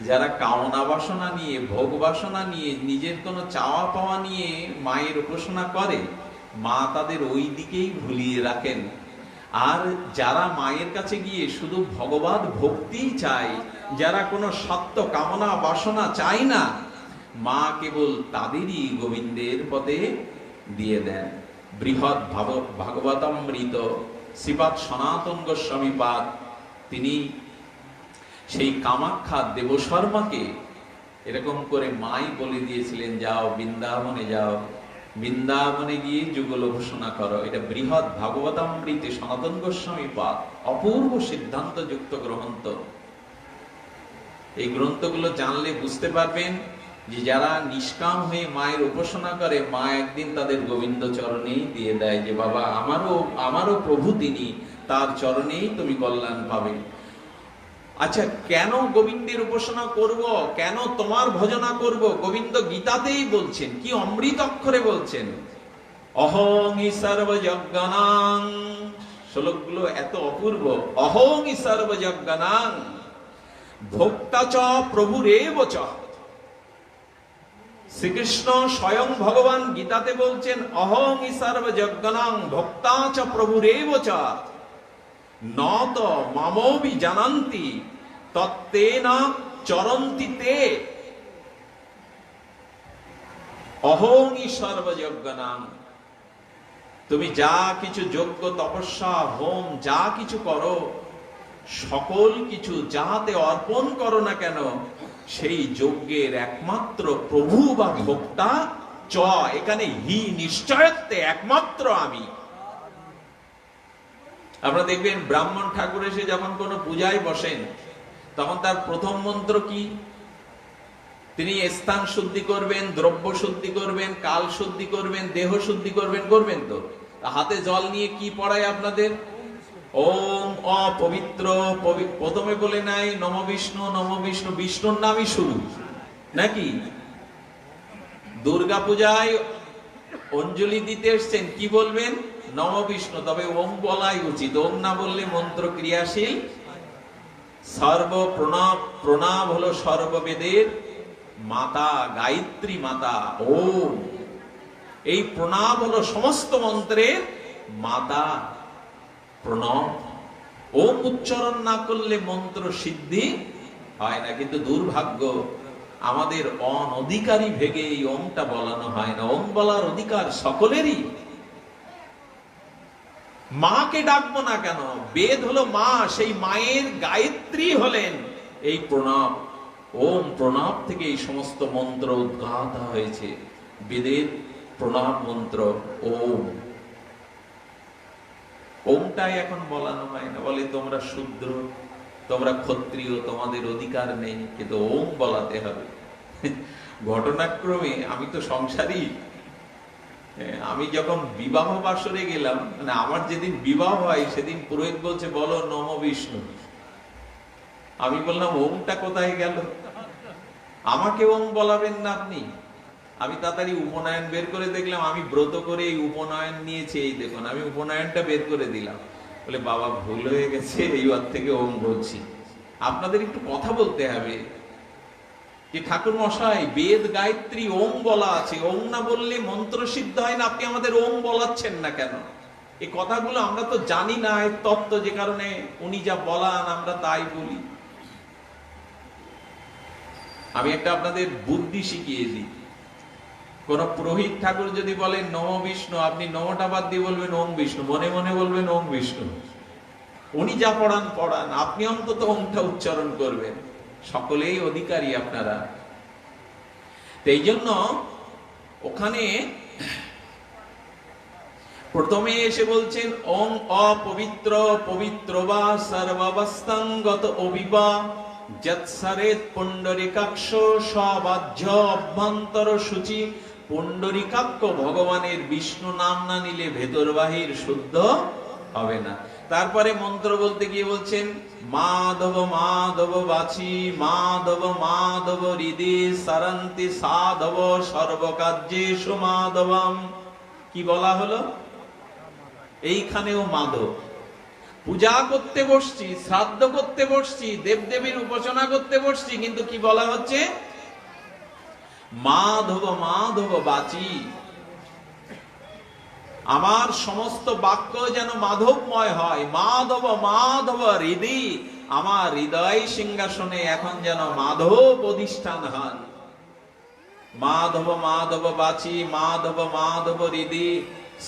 যারা কামনা বাসনা নিয়ে, ভোগ বাসনা নিয়ে, নিজের কোনো চাওয়া পাওয়া নিয়ে মায়ের উপাসনা করে, মা তাদের ওই দিকেই ভুলিয়ে রাখেন। আর যারা মায়ের কাছে গিয়ে শুধু ভগবত ভক্তিই চায়, যারা কোনো সত্য কামনা বাসনা চায় না, মা কেবল তাদেরই গোবিন্দের পদে দিয়ে দেন। বৃহৎ ভাগবতামৃত শ্রীপাদ সনাতন গোস্বামী পাদ, তিনি সেই কামাখ্যা দেবশর্মাকে এরকম করে মাই বলে দিয়েছিলেন, যাও বৃন্দাবনে যাও, বৃন্দাবনে গিয়ে যুগল ঘোষণা করো। এটা বৃহৎ ভাগবতামৃতে সনাতন গোস্বামী পাদ, অপূর্ব সিদ্ধান্ত যুক্ত গ্রন্থ। এই গ্রন্থগুলো জানলে বুঝতে পারবেন যে যারা নিষ্কাম হয়ে মায়ের উপাসনা করে, মা একদিন তাদের গোবিন্দ চরণেই দিয়ে দেয় যে, বাবা, আমারও প্রভু তিনি, তার চরণেই তুমি কল্যাণ পাবে। আচ্ছা, কেন গোবিন্দের উপাসনা করব, কেন তোমার ভজনা করব? গোবিন্দ গীতাতেই বলছেন, কি অমৃত অক্ষরে বলছেন, অহং ই সর্বযজ্ঞানাং। শ্লোকগুলো এত অপূর্ব। অহং ই সর্বযজ্ঞানাং ভোক্তা চ প্রভুরেব চ। শ্রীকৃষ্ণ স্বয়ং ভগবান গীতাতে বলছেন, অহং ই সর্বযজ্ঞানাং ভোক্তা চ প্রভুরেব চ নত মামবি জানান্তি তত্তেন চরন্তি তে। অহং ই সর্বযজ্ঞানাং, তুমি যা কিছু যজ্ঞ, তপস্যা, হোম যা কিছু করো, সকল কিছু যাহাতে অর্পণ করো না কেন, সেই যজ্ঞের একমাত্র প্রভু বা ভোক্তা চ, এখানে হি নিশ্চয়ত্বে একমাত্র আমি। আপনারা দেখবেন ব্রাহ্মণ ঠাকুর এসে যখন কোনো পূজায় বসেন, তখন তার প্রথম মন্ত্র কি? তিনি স্থান শুদ্ধি করবেন, দ্রব্য শুদ্ধি করবেন, কাল শুদ্ধি করবেন, দেহ শুদ্ধি করবেন, করবেন তো? হাতে জল নিয়ে কি পড়ায় আপনাদের? ওম অপবিত্র, প্রথমে বলে নাই নম বিষ্ণু, নম বিষ্ণু, বিষ্ণুর নামই শুরু নাকি? দুর্গা পূজায় অঞ্জলি দিতে এসছেন, কি বলবেন? নম বিষ্ণু, তবে ওম বলাই উচিত, ওম না বললে মন্ত্র ক্রিয়াশীল। সর্ব প্রণব, প্রণাম হলো সর্ববেদের মাতা, গায়ত্রী মাতা ওম। এই প্রণাম হলো সমস্ত মন্ত্রের মাতা, প্রণব। ওম উচ্চারণ না করলে মন্ত্র সিদ্ধি হয় না। কিন্তু দুর্ভাগ্য, আমাদের অনধিকারী ভেগে এই ওমটা বলানো হয় না। ওম বলার অধিকার সকলেরই। মাকে ডাকবো না কেন? বেদ হলো মা, সেই মায়ের গায়ত্রী হলেন এই প্রণব। ওম প্রণব থেকে এই সমস্ত মন্ত্র উদ্ঘাত হয়েছে, বেদের প্রণব মন্ত্র ওম। ওমটাই এখন বলানো হয় না, বলে তোমরা শূদ্র, তোমরা ক্ষত্রিয়, তোমাদের অধিকার নেই, কিন্তু ওম বলাতে হবে। ঘটনাক্রমে আমি তো সংসারী, আমি যখন বিবাহ বাসরে গেলাম, মানে আমার যেদিন বিবাহ হয় সেদিন পুরোহিত বলছে বলো নম বিষ্ণু। আমি বললাম ওমটা কোথায় গেল? আমাকে ওম বলাবেন না আপনি? আমি তাড়াতাড়ি উপনয়ন বের করে দেখলাম, আমি ব্রত করে এই উপনয়ন নিয়েছি, এই দেখুন আমি উপনয়নটা বের করে দিলাম। বলে বাবা ভুল হয়ে গেছে, এইবার থেকে ওম বলছি। আপনাদের একটু কথা বলতে হবে যে ঠাকুর মশাই বেদ গায়ত্রী ওম বলা আছে, ওম না বললে মন্ত্র সিদ্ধ হয় না, আপনি আমাদের ওম বলাচ্ছেন না কেন? এই কথাগুলো আমরা তো জানি না এর তত্ত্ব, যে কারণে উনি যা বলান আমরা তাই বলি। আমি একটা আপনাদের বুদ্ধি শিখিয়ে দিই। কোন পুরোহিত ঠাকুর যদি বলেন নম বিষ্ণু, আপনি নমটা বাদ দিয়ে বলবেন ওম বিষ্ণু, মনে মনে বলবেন ওম বিষ্ণু। উনি যা পড়ান পড়ান, আপনি অন্তত ওমটা উচ্চারণ করবেন। সকলেই অধিকারী আপনারা। এই জন্য ওখানে প্রথমে এসে বলছেন ওম অপবিত্র পবিত্র বা সর্বাবস্থাঙ্গত অবিবা যৎসরেত পুণ্ডরিকাক্ষ সবাহ্য অভ্যন্তর সূচি। পুণ্ডরিকাক্ষ ভগবানের বিষ্ণু নাম না নিলে ভেতর বাহির শুদ্ধ হবে না। তারপরে মন্ত্র বলতে গিয়ে বলছেন মাধব মাধব বাছি মাধব মাধব হৃদি সারন্তি সাধব সর্বকার্যেষু মাধবম। কি বলা হলো? এইখানেও মাধব। পূজা করতে বসছি, শ্রাদ্ধ করতে বসছি, দেবদেবীর উপাসনা করতে বসছি, কিন্তু কি বলা হচ্ছে? মাধব মাধব বাচি। আমার সমস্ত বাক্য যেন মাধবময় হয়। মাধব মাধব হৃদি, আমার হৃদয় সিংহাসনে এখন যেন মাধব অধিষ্ঠান হন। মাধব মাধব বাচি মাধব মাধব হৃদি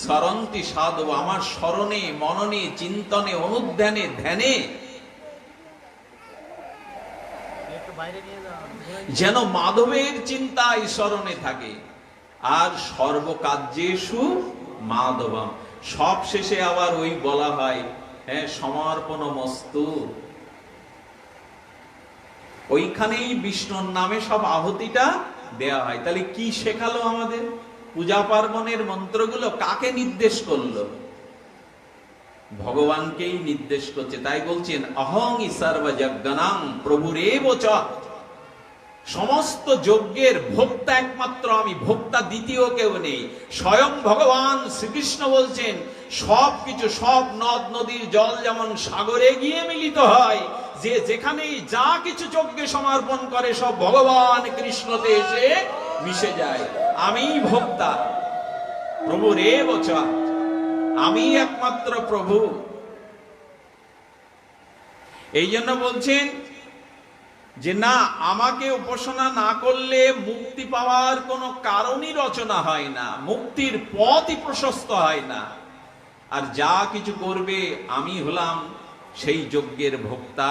সরন্তি সাধব। আমার স্মরণে মননে চিন্তনে অনুধ্যানে ধ্যানে যেন মাধবের চিন্তায় স্মরণে থাকে। আর সর্বকার্যেষু মাধবম। সব শেষে আবার ওই বলা হয় সমর্পণমস্তু। ওইখানেই বিষ্ণুর নামে সব আহুতিটা দেয়া হয়। তাহলে কি শেখালো আমাদের? পূজা পার্বণের মন্ত্রগুলো কাকে নির্দেশ করলো? ভগবানকেই নির্দেশ করছে। তাই বলছেন অহং সর্বযজ্ঞনাং প্রভুরেব চ। সমস্ত যজ্ঞের ভোক্তা একমাত্র আমি, ভোক্তা দ্বিতীয় কেউ নেই। স্বয়ং ভগবান শ্রীকৃষ্ণ বলছেন সবকিছু, সব নদ নদীর জল যেমন সাগরে গিয়ে মিলিত হয়, যে যেখানেই যা কিছু যজ্ঞে সমর্পণ করে সব ভগবান কৃষ্ণতে এসে মিশে যায়। আমি ভোক্তা, প্রভুরেব চ, আমি একমাত্র প্রভু। এই জন্য বলছেন যে না, আমাকে উপাসনা না করলে মুক্তি পাওয়ার কোনো কারণই রচনা হয় না, মুক্তির পথই প্রশস্ত হয় না। আর যা কিছু করবে আমি হলাম সেই যজ্ঞের ভোক্তা।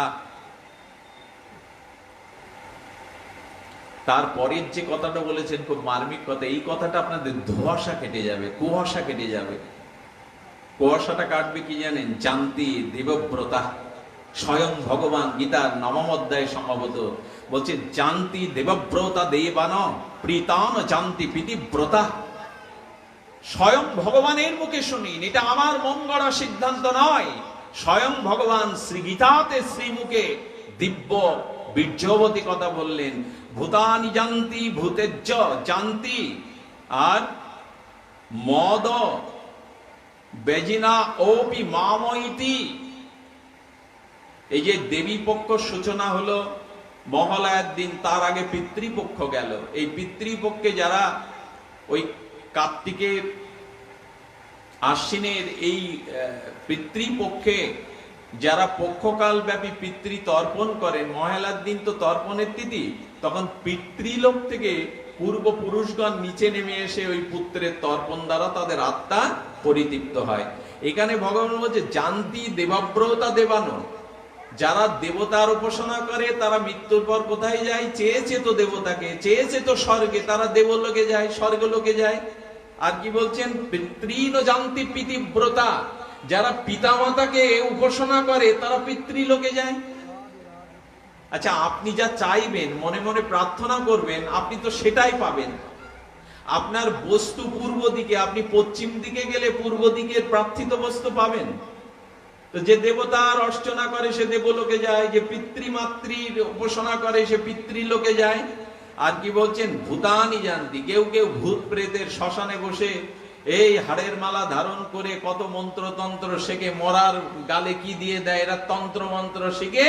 তারপরের যে কথাটা বলেছেন খুব মার্মিক কথা। এই কথাটা আপনাদের ধোঁয়াশা কেটে যাবে, কুয়াশা কেটে যাবে। কুয়াশাটা কাটবে কি জানেন? জানতি দেবব্রতা। স্বয়ং ভগবান গীতার 9ম অধ্যায়ে সম্ভবত বলছে জানতি দেবব্রতা দেবান প্রীতান জানতি প্রীতিব্রতা। স্বয়ং ভগবানের মুখে শুনিন, এটা আমার মন গড়া সিদ্ধান্ত নয়। স্বয়ং ভগবান শ্রী গীতাতে শ্রীমুখে দিব্য বীর্যবতী কথা বললেন। ভূতানি জানতি ভূতেজ্য জানতি, আর মদ বেজিনা ওপি মামইতি। এই যে দেবী পক্ষ সূচনা হলো মহালয়ার দিন, তার আগে পিতৃপক্ষ গেল। এই পিতৃপক্ষে যারা ওই কার্তিকের আশ্বিনের এই পিতৃপক্ষে যারা পক্ষকাল ব্যাপী পিতৃ তর্পণ করেন, মহালয়ার দিন তো তর্পণের তিথি, তখন পিতৃলোক থেকে পূর্বপুরুষগণ নিচে নেমে এসে ওই পুত্রের তর্পণ দ্বারা তাদের আত্মা পরিতৃপ্ত হয়। এখানে ভগবান বলছে জানতি দেবব্রতা দেবানো। যারা দেবতার উপাসনা করে তারা মৃত্যুর পর কোথায় যায়? চেয়েছে তো দেবতাকে, চেয়েছে তো স্বর্গে, তারা দেবলোকে যায়, স্বর্গলোকে যায়। আর কি বলছেন? পিতৃন জানতি প্রীতিব্রতা। যারা পিতামাতাকে উপাসনা করে তারা পিতৃলোকে যায়। আচ্ছা, আপনি যা চাইবেন, মনে মনে প্রার্থনা করবেন, আপনি তো সেটাই পাবেন। আপনার বস্তু পূর্ব দিকে, আপনি পশ্চিম দিকে গেলে পূর্ব দিকের প্রার্থিত বস্তু পাবেন। তো যে দেবতার অর্চনা করে সে দেবলোকে যায়, যে পিতৃমাতৃর উপাসনা করে সে পিতৃলোকে যায়। আর কি বলছেন, ভূতানি জানতি, কেউ কেউ ভূত প্রেতের শ্মশানে বসে এই হাড়ের মালা ধারণ করে কত মন্ত্রতন্ত্র শেখে, মরার গালে কি দিয়ে দেয়, এরা তন্ত্র মন্ত্র শিখে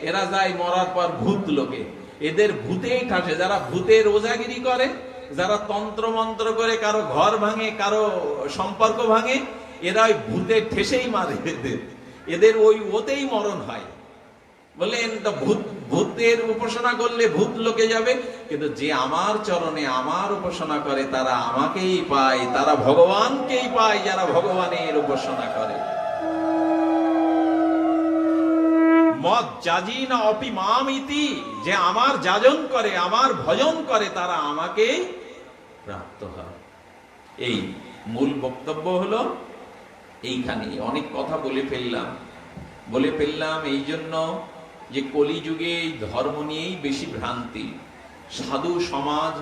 এরা যায় মরার পর ভূত লোকে। এদের ভূতেই ঠাসে, যারা ভূতের ওজাগিরি করে, যারা তন্ত্র মন্ত্র করে কারো ঘর ভাঙে, কারো সম্পর্ক ভাঙে, এরা ওই ভূতের ঠেসেই মারে, এদের ওই ওতেই মরণ হয়। বললেন তো ভূতের উপাসনা করলে ভূত লোকে যাবে, কিন্তু যে আমার চরণে আমার উপাসনা করে তারা আমাকেই পায়, তারা ভগবানকেই পায়, যারা ভগবানের উপাসনা করে। মদ যাজি না অপি মামিতি, যে আমার যাজন করে, আমার ভজন করে, তারা আমাকেই প্রাপ্ত হয়। এই মূল বক্তব্য হলো এইখানে। অনেক কথা বলে ফেললাম এই জন্য যে কলিযুগে এই ধর্ম নিয়েই বেশি ভ্রান্তি। সাধু সমাজ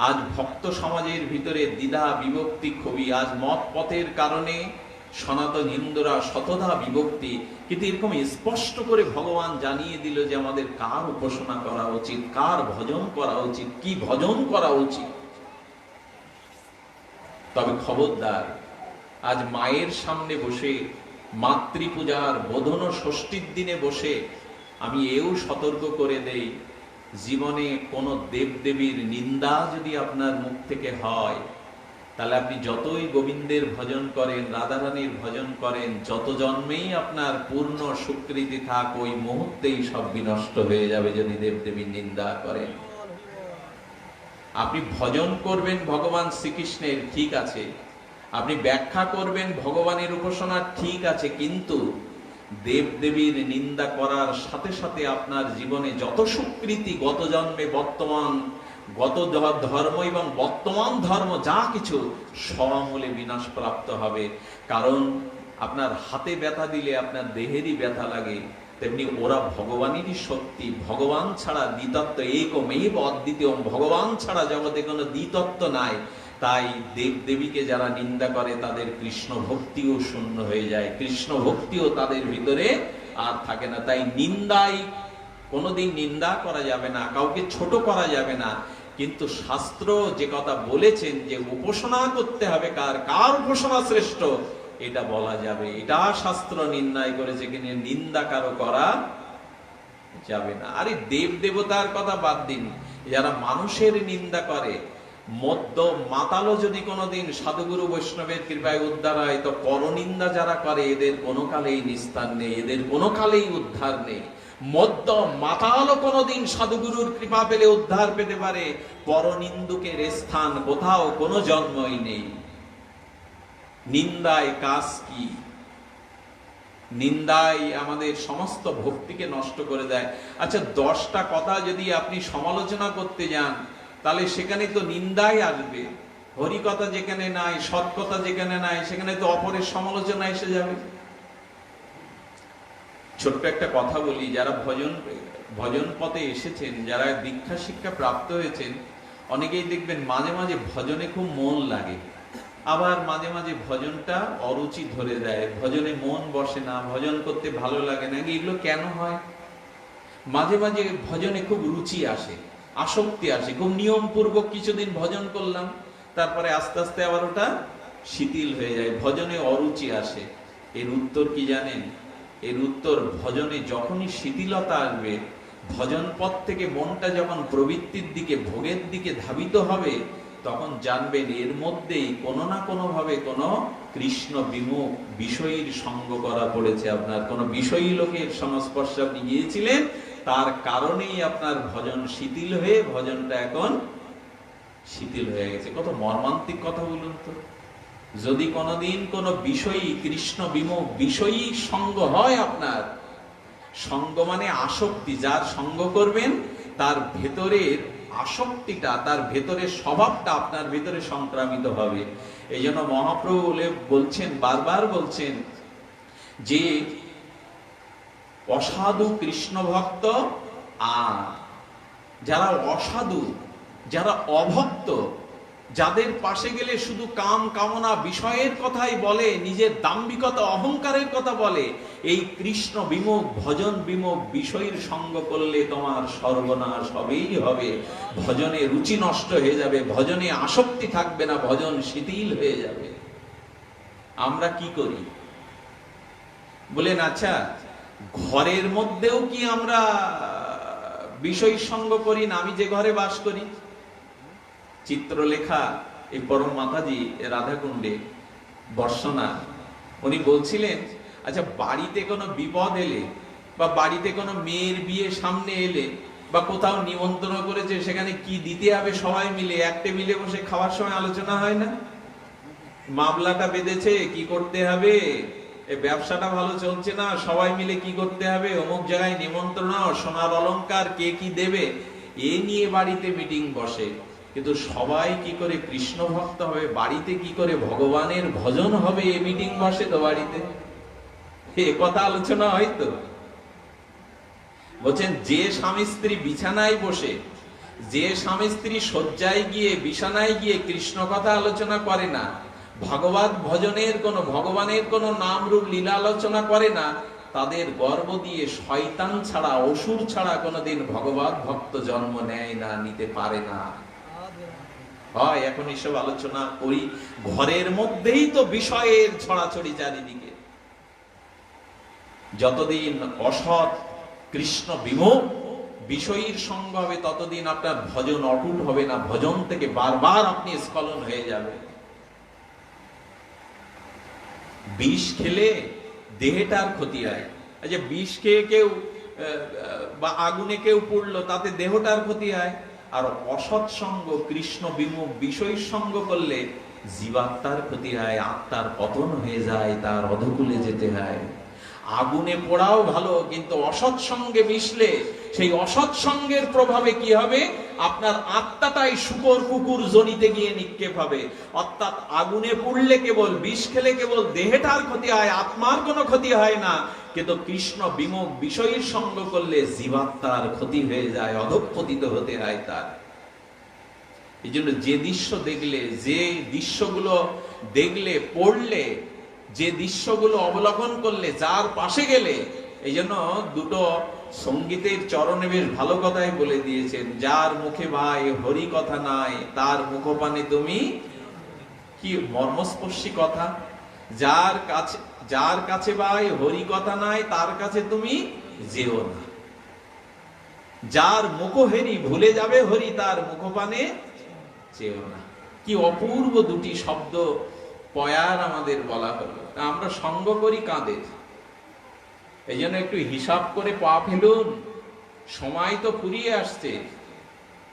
আজ, ভক্ত সমাজের ভিতরে দ্বিধা বিভক্তি খুবই। আজ মত পথের কারণে সনাতন হিন্দুরা শতধা বিভক্তি। কিন্তু এরকম স্পষ্ট করে ভগবান জানিয়ে দিল যে আমাদের কার উপাসনা করা উচিত, কার ভজন করা উচিত, কি ভজন করা উচিত। তবে খবরদার, আজ মায়ের সামনে বসে, মাতৃপূজার বোধন ষষ্ঠীর দিনে বসে আমি এও সতর্ক করে দেই, জীবনে কোনো দেবদেবীর নিন্দা যদি আপনার মুখ থেকে হয়, তাহলে আপনি যতই গোবিন্দের ভজন করেন, রাধারানীর ভজন করেন, যত জন্মেই আপনার পূর্ণ স্বীকৃতি থাক, ওই মুহূর্তেই সব বিনষ্ট হয়ে যাবে যদি দেবদেবীর নিন্দা করেন। আপনি ভজন করবেন ভগবান শ্রীকৃষ্ণের, ঠিক আছে, আপনি ব্যাখ্যা করবেন ভগবানের উপাসনা, ঠিক আছে, কিন্তু দেবদেবীর নিন্দা করার সাথে সাথে আপনার জীবনে যত স্বীকৃতি গত জন্মে, বর্তমান গত ধর্ম এবং বর্তমান ধর্ম যা কিছু সমূলে বিনাশ প্রাপ্ত হবে। কারণ আপনার হাতে ব্যথা দিলে আপনার দেহেরই ব্যথা লাগে, তেমনি ওরা ভগবানেরই শক্তি। ভগবান ছাড়া দ্বিতত্ত্ব একমেব অদ্বিতীয়ম, ভগবান ছাড়া জগতে কোনো দ্বিতত্ত্ব নাই। তাই দেবদেবীকে যারা নিন্দা করে তাদের কৃষ্ণ ভক্তিও শূন্য হয়ে যায়, কৃষ্ণ ভক্তিও তাদের ভিতরে আর থাকে না। তাই নিন্দাই কোনোদিন নিন্দা করা যাবে না, কাউকে ছোট করা যাবে না। কিন্তু শাস্ত্র যে কথা বলেছেন যে উপাসনা করতে হবে, কার উপাসনা শ্রেষ্ঠ এটা বলা যাবে, এটা শাস্ত্র নির্ণয় করেছে, কিন্তু নিন্দা কারো করা যাবে না। আরে দেব দেবতার কথা বাদ দিন, যারা মানুষের নিন্দা করে, মদ্য মাতালো যদি কোনোদিন সাধুগুরু বৈষ্ণবের কৃপায় উদ্ধার হয়, তো পরনিন্দা যারা করে এদের কোনো কালেই নিস্তার নেই, এদের কোনো কালেই উদ্ধার নেই। মদ্য মাতালো কোনোদিন সাধুগুরুর কৃপা পেলে উদ্ধার পেতে পারে, পরনিন্দুকের স্থান কোথাও কোনো জন্মই নেই। নিন্দায় কাজ কি? নিন্দাই আমাদের সমস্ত ভক্তিকে নষ্ট করে দেয়। আচ্ছা, 10টা কথা যদি আপনি সমালোচনা করতে যান, তাহলে সেখানে তো নিন্দাই আসবে। হরি কথা যেখানে নাই, সৎ কথা যেখানে নাই, সেখানে তো অপরের সমালোচনা এসে যাবে। ছোট্ট একটা কথা বলি, যারা ভজন পথে এসেছেন, যারা দীক্ষা শিক্ষা প্রাপ্ত হয়েছেন, অনেকেই দেখবেন মাঝে মাঝে ভজনে খুব মন লাগে, আবার মাঝে মাঝে ভজনটা অরুচি ধরে দেয়, ভজনে মন বসে না, ভজন করতে ভালো লাগে না। এগুলো কেন হয়? মাঝে মাঝে ভজনে খুব রুচি আসে, আসক্তি আসে, খুব নিয়মপূর্বক কিছুদিন ভজন করলাম, তারপরে আস্তে আস্তে আবার ওটা শিথিল হয়ে যায়, ভজনে অরুচি আসে। এর উত্তর কি জানেন? এর উত্তর, ভজনে যখনই শিথিলতা আসবে, ভজন পথ থেকে মনটা যখন প্রবৃত্তির দিকে, ভোগের দিকে ধাবিত হবে, তখন জানবেন এর মধ্যেই কোনো না কোনো ভাবে কোনো কৃষ্ণ বিমুখ বিষয়ীর সঙ্গ করা পড়েছে। আপনার কোনো বিষয়ী লোকের সংস্পর্শে আপনি গিয়েছিলেন, তার কারণেই আপনার ভজন শিথিল হয়ে, ভজনটা এখন শিথিল হয়ে গেছে। কত মর্মান্তিক কথা বলুন তো। যদি কোনোদিন কোনো বিষয়ী, কৃষ্ণ বিমুখ বিষয়ী সঙ্গ হয়, আপনার সঙ্গ মানে আসক্তি, যার সঙ্গ করবেন তার ভেতরের আসক্তিটা, তার ভেতরের স্বভাবটা আপনার ভেতরে সংক্রামিত হবে। এই জন্য মহাপ্রভু বলছেন, বারবার বলছেন যে অসাধু কৃষ্ণ ভক্ত আর যারা অসাধু, যারা অভক্ত, যাদের পাশে গেলে শুধু কাম কামনা বিষয়ের কথাই বলে, নিজের দাম্ভিকতা অহংকারের কথা বলে, এই কৃষ্ণ বিমুখ ভজন বিমুখ বিষয়ের সঙ্গ করলে তোমার সর্বনাশ হবেই হবে। ভজনে রুচি নষ্ট হয়ে যাবে, ভজনে আসক্তি থাকবে না, ভজন শিথিল হয়ে যাবে। আমরা কি করি বলেন? আচ্ছা, ঘরের মধ্যেও কি আমরা বিষয় সঙ্গ করি না? আমি যে ঘরে বাস করি, চিত্রলেখা এই পরম মাতাজি রাধাকুণ্ডে বর্ষনা, উনি বলছিলেন, আচ্ছা বাড়িতে কোনো বিপদ এলে বা বাড়িতে কোনো মেয়ের বিয়ে সামনে এলে বা কোথাও নিমন্ত্রণ করেছে, সেখানে কি দিতে হবে সবাই মিলে এক টেবিলে বসে খাওয়ার সময় আলোচনা হয় না? মামলাটা বেঁধেছে, কি করতে হবে, এই ব্যবসাটা ভালো চলছে না, সবাই মিলে কি করতে হবে, অমুক জায়গায় নিমন্ত্রণ, সোনার অলংকার কে কি দেবে, এ নিয়ে বাড়িতে মিটিং বসে। কিন্তু সবাই কি করে কৃষ্ণ ভক্ত হবে, বাড়িতে কি করে ভগবানের ভজন হবে, এ মিটিং বসে তো বাড়িতে, এ কথা আলোচনা হয় তো। বলছেন, যে স্বামী স্ত্রী বিছানায় বসে, যে স্বামী স্ত্রী শয্যায় গিয়ে বিছানায় গিয়ে কৃষ্ণ কথা আলোচনা করে না, ভগবত ভজনের কোন ভগবানের কোন নাম রূপ লীলা আলোচনা করে না, তাদের গর্ভ দিয়ে শয়তান ছাড়া অসুর ছাড়া কোনোদিন ভগবত ভক্ত জন্ম নেয় না, নিতে পারে না। হয় এখন এসব আলোচনা করি, ঘরের মধ্যেই তো বিষয়ের ছড়াছড়ি চারিদিকে। যতদিন অসৎ কৃষ্ণ বিমুখ বিষয়ীর সঙ্গ হবে, ততদিন আপনার ভজন অটুট হবে না, ভজন থেকে বারবার আপনি স্খলন হয়ে যাবে। বিষ খেলে দেহটার ক্ষতি হয়। আচ্ছা, বিষ খেয়ে কেউ বা আগুনে কেউ পড়লো, তাতে দেহটার ক্ষতি হয়। আর অসৎ সঙ্গ কৃষ্ণ বিমুখ বিষয় সঙ্গ করলে জীবাত্মার ক্ষতি হয়, আত্মার পতন হয়ে যায়, তার অধকুলে যেতে হয়। আগুনে পোড়াও ভালো, কিন্তু অসৎ সঙ্গে মিশলে সেই অসৎ সঙ্গের প্রভাবে কি হবে, আপনার আত্মাটাই শুকর কুকুর জনিতে গিয়ে নিক্ষেপ হবে। অর্থাৎ আগুনে পুড়লে কেবল, বিষ খেলে কেবল দেহটার ক্ষতি হয়, আত্মার কোনো ক্ষতি হয় না। কিন্তু কৃষ্ণ বিমুখ বিষয়ের সঙ্গ করলে জীবাত্মার ক্ষতি হয়ে যায়, অধঃপতিত হতে হয় তার। এই জন্য যে দৃশ্য দেখলে, যে দৃশ্যগুলো দেখলে, পড়লে, যে দৃশ্যগুলো অবলোকন করলে, যার পাশে গেলে, এই জন্য দুটো সঙ্গীতের চরণে বেশ ভালো কথাই বলে দিয়েছেন, যার মুখে ভাই হরি কথা নাই, তার মুখপানে তুমি, কি মর্মস্পর্শী কথা, যার কাছে ভাই হরি কথা নাই, তার কাছে তুমি যেও না। যার মুখ হেরি ভুলে যাবে হরি, তার মুখপানে যেও না। কি অপূর্ব দুটি শব্দ পয়ার আমাদের বলা হলো। আমরা সঙ্গ করি কাদের? এই জন্য একটু হিসাব করে পা ফেলুন, সময় তো ফুরিয়ে আসছে।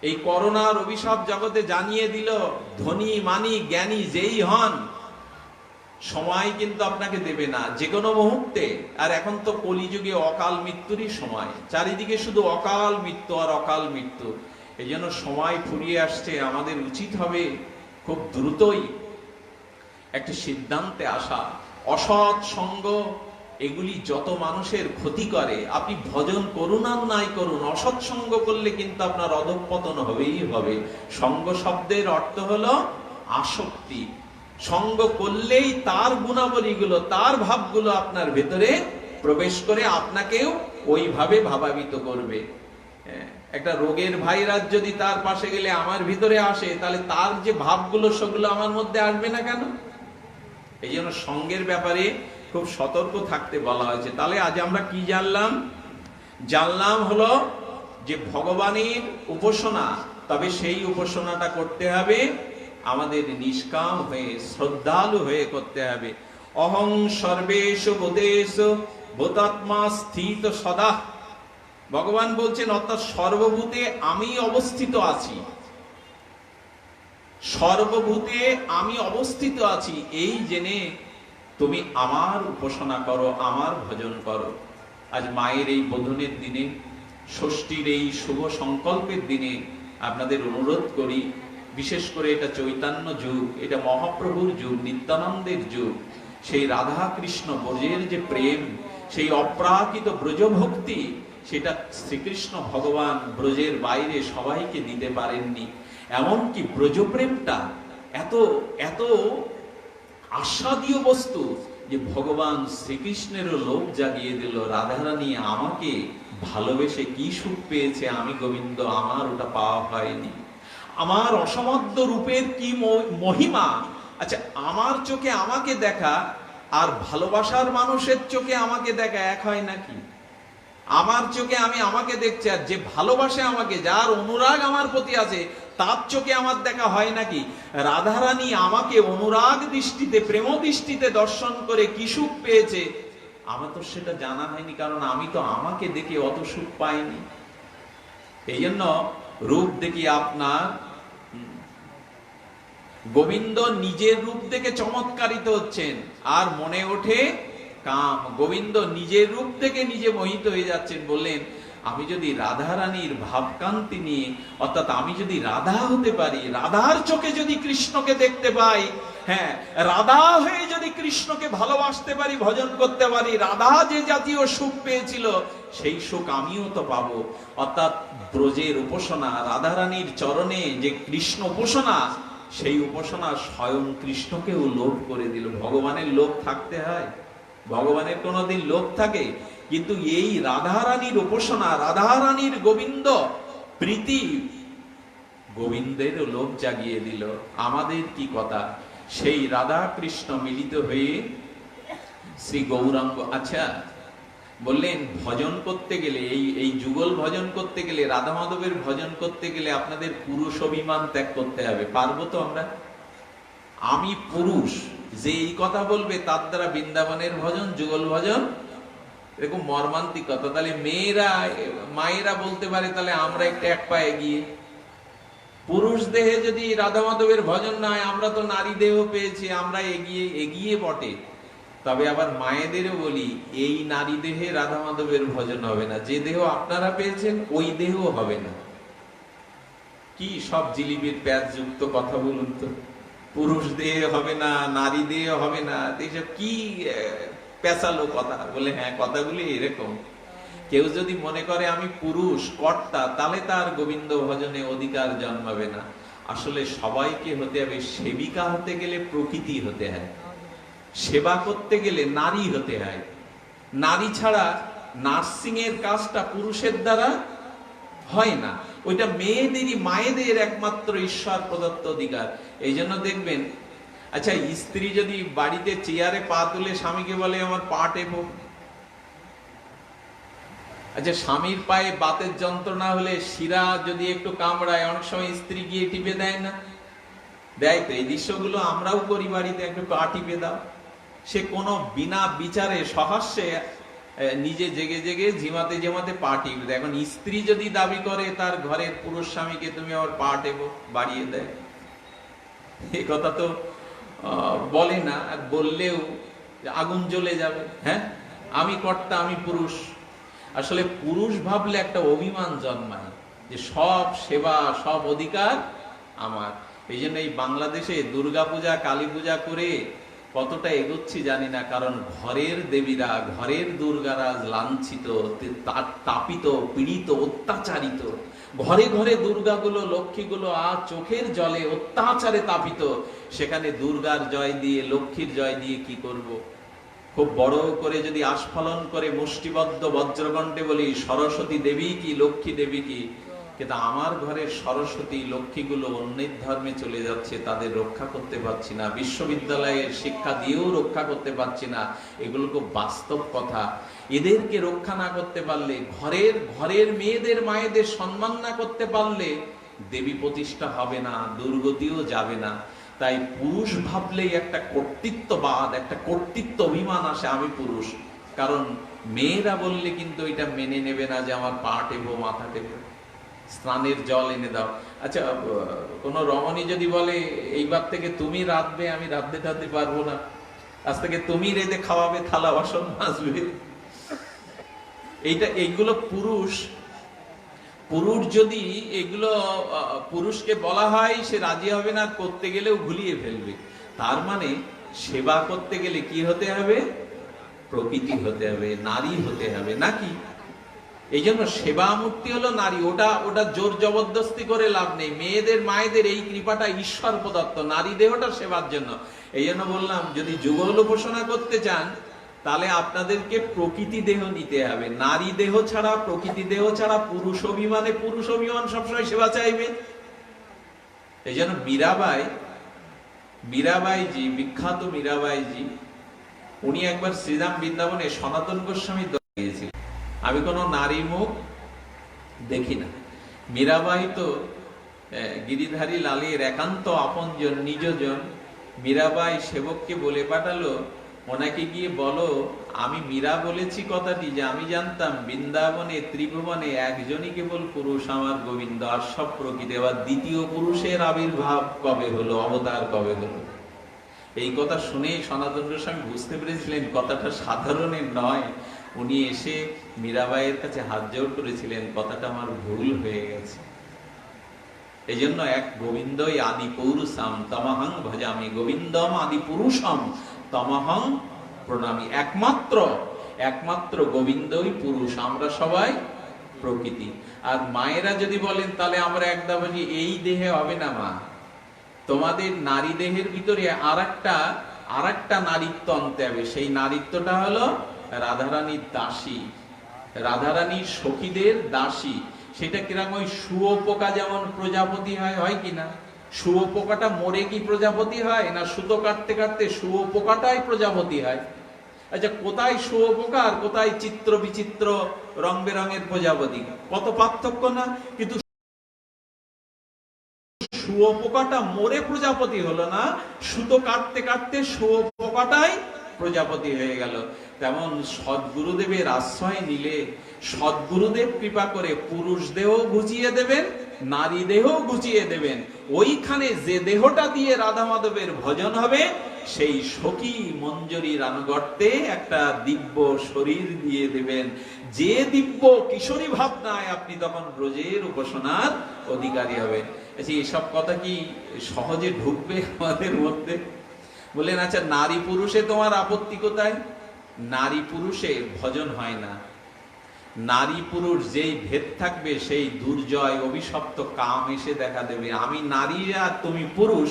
এই করোনার অভিশাপ জগতে জানিয়ে দিল, ধনী মানি জ্ঞানী যেই হন, সময় কিন্তু আপনাকে দেবে না, যে কোনো মুহূর্তে। আর এখন তো কলিযুগে অকাল মৃত্যুরই সময়, চারিদিকে শুধু অকাল মৃত্যু আর অকাল মৃত্যু। এই জন্য সময় ফুরিয়ে আসছে, আমাদের উচিত হবে খুব দ্রুতই একটা সিদ্ধান্তে আসা। অসৎ সঙ্গ এগুলি যত মানুষের ক্ষতি করে, আপনি ভজন করুন আর নাই করুন, অসৎ সঙ্গ করলে কিন্তু আপনার অধঃপতন হবেই হবে। সঙ্গ শব্দের অর্থ হলো আসক্তি। সঙ্গ করলেই তার গুণাবলীগুলো, তার ভাবগুলো আপনার ভেতরে প্রবেশ করে আপনাকেও ওইভাবে ভাবাবিত করবে। একটা রোগের ভাইরাস যদি তার পাশে গেলে আমার ভিতরে আসে, তাহলে তার যে ভাবগুলো সেগুলো আমার মধ্যে আসবে না কেন? এই জন্য সঙ্গের ব্যাপারে খুব সতর্ক থাকতে বলা হয়েছে। তাহলে আজ আমরা কি জানলাম? জানলাম হলো যে ভগবানের উপাসনা, তবে সেই উপাসনাটা করতে হবে আমাদের নিষ্কাম হয়ে, শ্রদ্ধালু হয়ে করতে হবে। অহং সর্বেষু ভূতেষু ভূতাত্মা স্থিত সদা। ভগবান বলছেন, অর্থাৎ সর্বভূতে আমি অবস্থিত আছি, সর্বভূতে আমি অবস্থিত আছি, এই জেনে তুমি আমার উপাসনা করো, আমার ভজন করো। আজ মায়ের এই বোধনের দিনে, ষষ্ঠীর এই শুভ সংকল্পের দিনে আপনাদের অনুরোধ করি, বিশেষ করে এটা চৈতন্য যুগ, এটা মহাপ্রভুর যুগ, নিত্যানন্দের যুগ। সেই রাধা কৃষ্ণ ব্রজের যে প্রেম, সেই অপ্রাকৃত ব্রজভক্তি, সেটা শ্রীকৃষ্ণ ভগবান ব্রজের বাইরে সবাইকে দিতে পারেননি। এমনকি ব্রজপ্রেমটা এত এত আস্বাদীয় বস্তু যে ভগবান শ্রীকৃষ্ণেরও লোভ জাগিয়ে দিল। রাধারানী আমাকে ভালোবেসে কি সুখ পেয়েছে, আমি গোবিন্দ আমার ওটা পাওয়া হয়নি। আমার অসমর্থ রূপের কি মহিমা। আচ্ছা, আমার চোখে আমাকে দেখা আর ভালোবাসার মানুষের চোখে আমাকে দেখা এক হয় নাকি? আমার চোখে আমি আমাকে দেখছি, আর যে ভালোবাসে আমাকে, যার অনুরাগ আমার প্রতি আছে, তার চোখে আমার দেখা হয় নাকি? রাধারানী আমাকে অনুরাগ দৃষ্টিতে, প্রেম দৃষ্টিতে দর্শন করে কি সুখ পেয়েছে, আমার তো সেটা জানা হয়নি, কারণ আমি তো আমাকে দেখে অত সুখ পাইনি। এই জন্য রূপ দেখি আপনার, গোবিন্দ নিজের রূপ দেখে চমৎকারিত হচ্ছেন আর মনে ওঠে কাম। গোবিন্দ নিজের রূপ থেকে নিজে মোহিত হয়ে যাচ্ছেন। বললেন, আমি যদি রাধারানীর ভাবকান্তি নিয়ে, অর্থাৎ আমি যদি রাধা হতে পারি, রাধার চোখে যদি কৃষ্ণকে দেখতে পাই, হ্যাঁ, রাধা হয়ে যদি কৃষ্ণকে ভালোবাসতে পারি, ভজন করতে পারি, রাধা যে জাতীয় সুখ পেয়েছিল সেই সুখ আমিও তো পাবো। অর্থাৎ ব্রজের উপাসনা, রাধারানীর চরণে যে কৃষ্ণ উপাসনা, সেই উপাসনা স্বয়ং কৃষ্ণকেও লোভ করে দিল। ভগবানের লোভ থাকতে হয়? ভগবানের কোনদিন লোভ থাকে? কিন্তু এই রাধারানীর উপাসনা, রাধারানীর গোবিন্দ প্রীতি গোবিন্দের লোভ জাগিয়ে দিল। আমাদের কি কথা, সেই রাধা কৃষ্ণ মিলিত হয়ে শ্রী গৌরাঙ্গ। আচ্ছা, বললেন ভজন করতে গেলে, এই যুগল ভজন করতে গেলে, রাধা মাধবের ভজন করতে গেলে আপনাদের পুরুষ অভিমান ত্যাগ করতে হবে। পারবো তো আমরা? আমি পুরুষ, যে এই কথা বলবে তার দ্বারা বৃন্দাবনের ভজন, যুগল ভজন, এরকম মর্মান্তিক কথা। তাহলে মেয়েরা, মায়েরা বলতে পারে, তাহলে আমরা একটা এক পা এগিয়ে। পুরুষ দেহে যদি রাধা মাধবের ভজন না হয়, আমরা তো নারী দেহ পেয়েছি, আমরা এগিয়ে এগিয়ে বটে। তবে আবার মায়েদেরও বলি, এই নারী দেহে রাধা মাধবের ভজন হবে না। যে দেহ আপনারা পেয়েছেন ওই দেহ হবে না। কি সব জিলিপির প্যাঁচ যুক্ত কথা বলুন তো। পুরুষ দেহ হবে না, নারী দেহ হবে না, এইসব কি পেঁচালো কথা। বলে হ্যাঁ, কথাগুলি এরকম। কেউ যদি মনে করে আমি পুরুষ কর্তা, তাহলে তার গোবিন্দ ভজনে অধিকার জন্মাবে না। আসলে সবাইকে হতে হবে। সেবিকা হতে গেলে প্রকৃতি হতে হয়, সেবা করতে গেলে নারী হতে হয়। নারী ছাড়া নার্সিং এর কাজটা পুরুষের দ্বারা হয় না। ওইটা মেয়েদেরই, মায়েদের একমাত্র ঈশ্বর প্রদত্ত অধিকার। এই জন্য দেখবেন, আচ্ছা, স্ত্রী যদি বাড়িতে চেয়ারে পা তুলে স্বামীকে বলে আমার পা টেপো, আচ্ছা, স্বামীর পায়ে বাতের যন্ত্রণা হলে, শিরা যদি একটু কামড়ায়, অনেক সময় স্ত্রী গিয়ে টিপে দেয় না? দেয় তো। এই দৃশ্যগুলো আমরাও করি বাড়িতে, একটু পা টিপে দাও। সে কোনো বিনা বিচারে সহাস্যে নিজে জেগে জেগে ঝিমাতে ঝিমাতে পা টিপে দেয়। এখন স্ত্রী যদি দাবি করে তার ঘরের পুরুষ স্বামীকে, তুমি আমার পা টেপো, বাড়িয়ে দেয়। এই কথা তো বলে না, আর বললেও আগুন জ্বলে যাবে। হ্যাঁ, আমি কর্তা, আমি পুরুষ। আসলে পুরুষ ভাবলে একটা অভিমান জন্মায় যে সব সেবা, সব অধিকার আমার। এই জন্য এই বাংলাদেশে দুর্গাপূজা, কালী পূজা করে কতটা এগোচ্ছি জানি না, কারণ ঘরের দেবীরা, ঘরের দুর্গারা লাঞ্ছিত, তাপিত, পীড়িত, অত্যাচারিত। ঘরে ঘরে দুর্গাগুলো, লক্ষ্মীগুলো আর চোখের জলে অত্যাচারে তাপিত। সেখানে দুর্গার জয় দিয়ে, লক্ষ্মীর জয় দিয়ে কি করব? খুব বড় করে যদি আস্ফালন করে মুষ্টিবদ্ধ বজ্রকণ্ঠে বলি সরস্বতী দেবী কি, লক্ষ্মী দেবী কি, কিন্তু আমার ঘরের সরস্বতী, লক্ষ্মীগুলো অন্যের ধর্মে চলে যাচ্ছে, তাদের রক্ষা করতে পারছি না। বিশ্ববিদ্যালয়ের শিক্ষা দিয়েও রক্ষা করতে পারছি না। এগুলো খুব বাস্তব কথা। এদেরকে রক্ষা না করতে পারলে, ঘরের মেয়েদের, মায়েদের সম্মান না করতে পারলে দেবী প্রতিষ্ঠা হবে না, দুর্গতিও যাবে না। তাই পুরুষ ভাবলেই একটা কর্তৃত্ববাদ, একটা কর্তৃত্ব অভিমান আসে, আমি পুরুষ। কারণ মেয়েরা বললে কিন্তু এটা মেনে নেবে না যে আমার পা টেপো, মাথা টেপো, স্নানের জল এনে দাও। আচ্ছা, কোন রমণী যদি বলে এইবার থেকে তুমি রাঁধবে, আমি রাঁধতে টাধতে পারবো না, আজ থেকে তুমি রেঁধে খাওয়াবে, থালা বাসন মাজবে, এইগুলো পুরুষ যদি এগুলো পুরুষকে বলা হয়, সে রাজি হবে না, করতে গেলেও ভুলিয়ে ফেলবে। তার মানে সেবা করতে গেলে কি হতে হবে? প্রকৃতি হতে হবে, নারী হতে হবে, নাকি? এই জন্য সেবা মূর্তি হলো নারী। ওটা ওটা জোর জবরদস্তি করে লাভ নেই। মেয়েদের মায়েদের এই কৃপাটা ঈশ্বর প্রদত্ত, নারী দেহটা সেবার জন্য। এই জন্য বললাম, যদি যুগল উপাসনা করতে চান তাহলে আপনাদেরকে প্রকৃতি দেহ নিতে হবে। নারী দেহ ছাড়া, প্রকৃতি দেহ ছাড়া পুরুষ অভিমানে, পুরুষ অভিমান সবসময় সেবা চাইবে। এই জন্য মীরাবাইজি, বিখ্যাত মীরাবাইজি, উনি একবার শ্রীরাম বৃন্দাবনে সনাতন গোস্বামী গিয়েছিলেন। আমি কোন নারীর মুখ দেখি না। মীরাবাই তো গিরিধারী লালের একান্ত আপনজন, নিজজন। মীরাবাই সেবককে বলে পাঠালো, ওনাকে গিয়ে বলো আমি মীরা বলেছি কথাটি, যে আমি জানতাম বৃন্দাবনে ত্রিভুবনে একজনই কেবল পুরুষ, আমার গোবিন্দ, আর সব প্রকৃতি। আবার দ্বিতীয় পুরুষের আবির্ভাব কবে হলো, অবতার কবে হলো? এই কথা শুনে সনাতন গোস্বামী বুঝতে পেরেছিলেন কথাটা সাধারণের নয়। উনি এসে মীরাবাইয়ের কাছে হাত জোড় করেছিলেন, কথাটা আমার ভুল হয়ে গেছে। এই জন্য এক গোবিন্দই আদি পুরুষাম তমহং ভজামি, গোবিন্দম আদি পুরুষম তমহং প্রণামী। একমাত্র গোবিন্দই পুরুষ, আমরা সবাই প্রকৃতি। আর মায়েরা যদি বলেন তাহলে আমরা একদম বলি, এই দেহে হবে না মা, তোমাদের নারী দেহের ভিতরে আর একটা নারীত্ব আনতে হবে। সেই নারীত্বটা হলো রাধারানীর দাসী, রাধারানীর সখীদের দাসী। সেটা কিরকম? ওই শুয়োপোকা যেমন প্রজাপতি হয় কিনা? শুয়োপোকাটা মরে কি প্রজাপতি হয় না? সুতো কাটতে কাটতে শুয়োপোকাটাই প্রজাপতি হয়। আচ্ছা, কোথায় শুয়োপোকা আর কোথায় চিত্র বিচিত্র রং বেরঙের প্রজাপতি? কত পার্থক্য না? কিন্তু শুয়োপোকাটা মরে প্রজাপতি হলো না, সুতো কাটতে কাটতে শুয়োপোকাটাই প্রজাপতি হয়ে গেল। তেমন সদ্গুরুদেবের আশ্রয় নিলে সদ্গুরুদেব কৃপা করে পুরুষ দেহ গুছিয়ে দেবেন, নারী দেহ গুছিয়ে দেবেন। ওইখানে যে দেহটা দিয়ে রাধা মাধবের ভজন হবে, সেই সখী মঞ্জরীর আনুগত্যে একটা দিব্য শরীর দিয়ে দেবেন। যে দিব্য কিশোরী ভাবনায় আপনি তখন ব্রজের উপাসনার অধিকারী হবেন। এসব কথা কি সহজে ঢুকবে আমাদের মধ্যে? বললেন, আচ্ছা নারী পুরুষে তোমার আপত্তি কোথায়? নারী পুরুষে ভজন হয় না। নারী পুরুষ যেই ভেদ থাকবে, সেই দুর্জয় অভিশপ্ত কাম এসে দেখা দেবে। আমি নারী আর তুমি পুরুষ,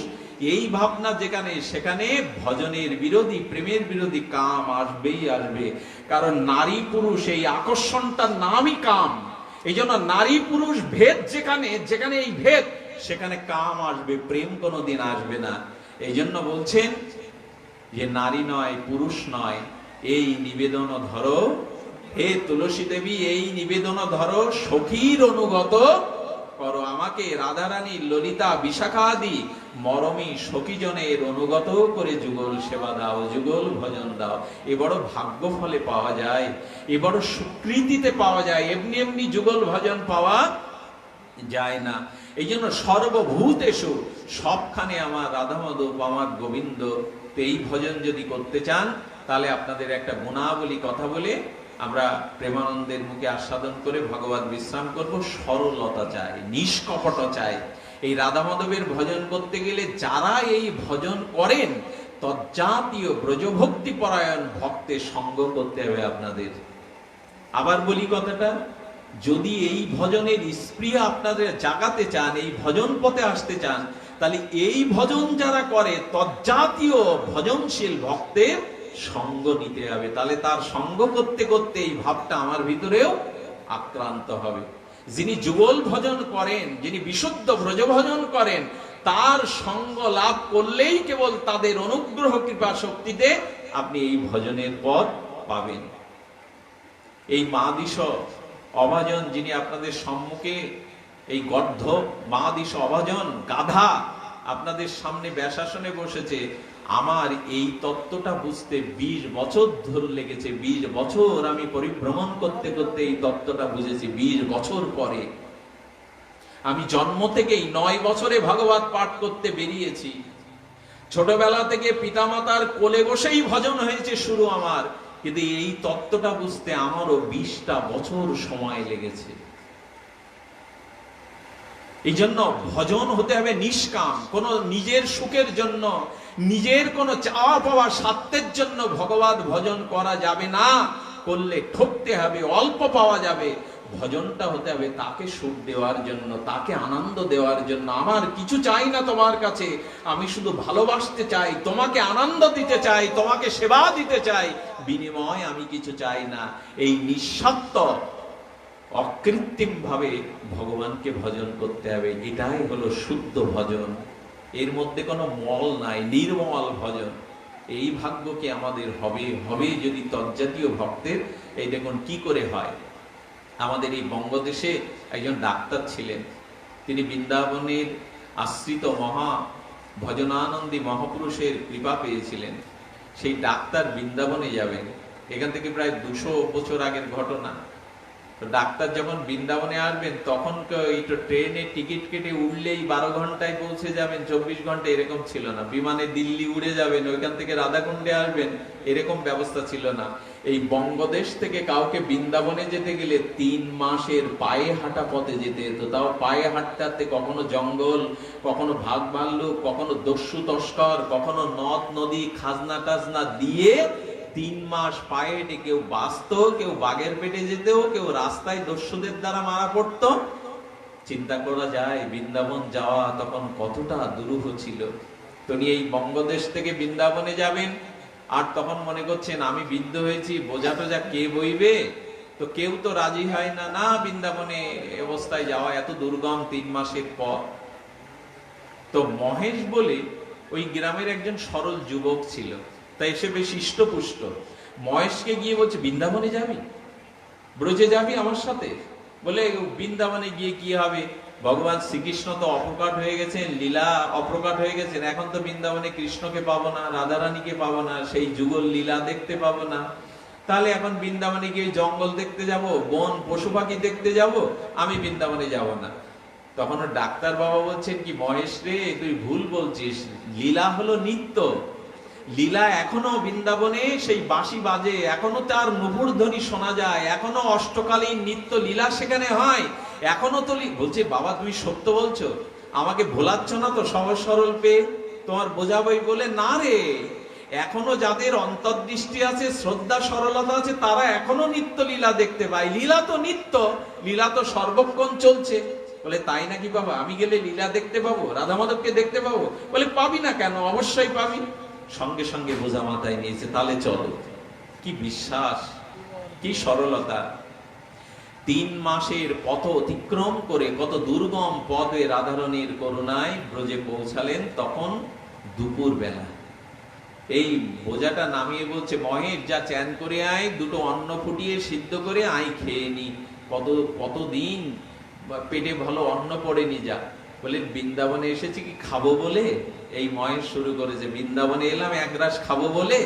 এই ভাবনা যেখানে, সেখানে ভজনের বিরোধী, প্রেমের বিরোধী কাম আসবেই আসবে। কারণ নারী পুরুষ এই আকর্ষণটার নামই কাম। এই জন্য নারী পুরুষ ভেদ যেখানে, যেখানে এই ভেদ, সেখানে কাম আসবে, প্রেম কোনোদিন আসবে না। এই জন্য বলছেন যে নারী নয়, পুরুষ নয়, এই নিবেদন ধরো হে তুলসী দেবী, এই নিবেদন ধরো, সখীর অনুগত করো। আমাকে রাধারানী, ললিতা, বিশাখা আদি মরমী সখীজনের অনুগত করে যুগল সেবা দাও, যুগল ভজন দাও। এ বড় ভাগ্য ফলে পাওয়া যায়, এ বড় স্বীকৃতিতে পাওয়া যায়। এমনি এমনি যুগল ভজন পাওয়া যায় না। এই জন্য সর্বভূতেষু, সবখানে আমার রাধা মাধব, আমার গোবিন্দ। এই ভজন যদি করতে চান, তাহলে আপনাদের একটা গুণাবলী কথা বলে আমরা প্রেমানন্দের মুখে আস্বাদন করে ভগবত বিশ্রাম করব। সরলতা চাই, নিষ্কপট চাই। এই রাধা মাধবের ভজন করতে গেলে যারা এই ভজন করেন, তজ্জাতীয় ব্রজভক্তি পরায়ণ ভক্তের সঙ্গ করতে হবে আপনাদের। আবার বলি কথাটা, যদি এই ভজনের স্পৃহা আপনাদের জাগাতে চান, এই ভজন পথে আসতে চান, তাহলে এই ভজন যারা করে তজ্জাতীয় ভজনশীল ভক্তের সঙ্গ নিতে হবে। তাহলে তার সঙ্গ করতে করতে এই ভাবটা আমার ভিতরেও আক্রান্ত হবে। যিনি যুগল ভজন করেন, যিনি বিশুদ্ধ ব্রজ ভজন করেন, তার সঙ্গ লাভ করলেই কেবল তাদের অনুগ্রহ কৃপা শক্তিতে আপনি এই ভজনের পথ পাবেন। এই মাদিশ অভাজন, যিনি আপনাদের সম্মুখে, এই গর্ধ মাদিশ অভাজন গাধা আপনাদের সামনে ব্যাসাসনে বসেছে, আমার এই তত্ত্বটা বুঝতে 20 বছর ধরে লেগেছে। 20 বছর আমি পরিভ্রমণ করতে করতে এই তত্ত্বটা বুঝেছি। 20 বছর পরে আমি জন্ম থেকেই 9 বছরে ভাগবত পাঠ করতে বেরিয়েছি। ছোটবেলা থেকে পিতামাতার কোলে বসেই ভজন হয়েছে শুরু আমার, কিন্তু এই তত্ত্বটা বুঝতে আমারও 20টা বছর সময় লেগেছে। এই জন্য ভজন হতে হবে নিষ্কাম। কোন নিজের সুখের জন্য, নিজের কোন চাওয়া পাওয়া স্বার্থের জন্য ভগবত ভজন করা যাবে না। করলে ঠকতে হবে, অল্প পাওয়া যাবে। ভজনটা হতে হবে তাকে সুখ দেওয়ার জন্য, তাকে আনন্দ দেওয়ার জন্য। আমার কিছু চাই না তোমার কাছে, আমি শুধু ভালোবাসতে চাই, তোমাকে আনন্দ দিতে চাই, তোমাকে সেবা দিতে চাই, বিনিময় আমি কিছু চাই না। এই নিঃস্বার্থ অকৃত্রিম ভাবে ভগবানকে ভজন করতে হবে, এটাই হলো শুদ্ধ ভজন। এর মধ্যে কোনো মল নাই, নির্মল ভজন। এই ভাগ্যকে আমাদের হবে হবে যদি তজ্জাতীয় ভক্তের। এই দেখুন কি করে হয়। আমাদের এই বঙ্গদেশে একজন ডাক্তার ছিলেন, তিনি বৃন্দাবনের আশ্রিত মহা ভজনানন্দী মহাপুরুষের কৃপা পেয়েছিলেন। সেই ডাক্তার বৃন্দাবনে যাবেন, এখান থেকে প্রায় 200 বছর আগের ঘটনা। তো ডাক্তার যখন বৃন্দাবনে আসবেন, তখন একটু ট্রেনে টিকিট কেটে উঠলেই 12 ঘন্টায় পৌঁছে যাবেন, 24 ঘন্টা এরকম ছিল না। বিমানে দিল্লি উড়ে যাবেন, ওইখান থেকে রাধাকুণ্ডে আসবেন, এরকম ব্যবস্থা ছিল না। এই বঙ্গদেশ থেকে কাউকে বৃন্দাবনে যেতে গেলে 3 মাসের পায়ে হাঁটা পথে যেতে হতো। তাও পায়ে হাঁটতে কখনো জঙ্গল, কখনো ভাগ ভাল্লুক, কখনো দস্যু তস্কর, কখনো নদ নদী খাজনা টাজনা দিয়ে 3 মাস পায়ে হেঁটে কেউ বাঁচত, কেউ বাঘের পেটে যেত, কেউ রাস্তায় দস্যুদের দ্বারা মারা পড়তো। চিন্তা করা যায় বৃন্দাবন যাওয়া তখন কতটা দুরূহ ছিল। তো নিয়ে এই বঙ্গদেশ থেকে বৃন্দাবনে যাবেন, আর তখন মনে করছেন আমি বৃদ্ধ হয়েছি, বোঝা টোঝা কে বইবে। তো কেউ তো রাজি হয় না, না বৃন্দাবনে অবস্থায় যাওয়া এত দুর্গম 3 মাসের পর। তো মহেশ বলে ওই গ্রামের একজন সরল যুবক ছিল, তাই এসে বেশ হৃষ্টপুষ্ট। মহেশকে গিয়ে বলছে, বৃন্দাবনে যাবি, ব্রজে যাবি আমার সাথে? বলে বৃন্দাবনে গিয়ে কি হবে, ভগবান শ্রীকৃষ্ণ তো অপ্রকাট হয়ে গেছেন, লীলা অপ্রকাট হয়ে গেছেন, এখন তো বৃন্দাবনে কৃষ্ণকে পাবো না, রাধারানীকে পাবো না, সেই যুগল লীলা দেখতে পাবো না। তাহলে এখন বৃন্দাবনে গিয়ে জঙ্গল দেখতে যাব, বন পশু পাখি দেখতে যাব, আমি বৃন্দাবনে যাব না। তখন ডাক্তার বাবা বলছেন কি, মহেশ রে তুই ভুল বলছিস, লীলা হলো নিত্য। লীলা এখনো বৃন্দাবনে সেই বাঁশি বাজে, এখনো তার নুপুর ধ্বনি শোনা যায়, এখনো অষ্টকালীন নিত্য লীলা সেখানে হয়, এখনো তো। বলছে বাবা তুমি সত্য বলছো, আমাকে ভোলাচ্ছ না তো সহজ সরল পেয়ে, তোমার বোঝাবই বলে? না রে, এখনো যাদের অন্তর্দৃষ্টি আছে, শ্রদ্ধা সরলতা আছে, তারা এখনো নিত্য লীলা দেখতে পায়। লীলা তো নিত্য, লীলা তো সর্বক্ষণ চলছে। বলে তাই নাকি বাবা, আমি গেলে লীলা দেখতে পাবো, রাধা মাধবকে দেখতে পাবো? বলে পাবি না কেন, অবশ্যই পাবি। সঙ্গে সঙ্গে বোঝা মাথায় নিয়েছে, তাহলে চলো। কি বিশ্বাস, কি সরলতা। 3 মাসের পথ অতিক্রম করে কত দুর্গম পথে রাধারণীর করুণায় ব্রজে পৌঁছালেন। তখন দুপুর বেলা এই বোঝাটা নামিয়ে বলছে, মহেশ যা চ্যান করে আয়, 2টো অন্ন ফুটিয়ে সিদ্ধ করে আয় খেয়ে নি, কতদিন পেটে ভালো অন্ন পড়েনি। যা বলে বৃন্দাবনে এসেছি কি খাবো বলে? এই মহেশ শুরু করেছে, বৃন্দাবনে এলাম 1 গ্রাস খাবো বলে?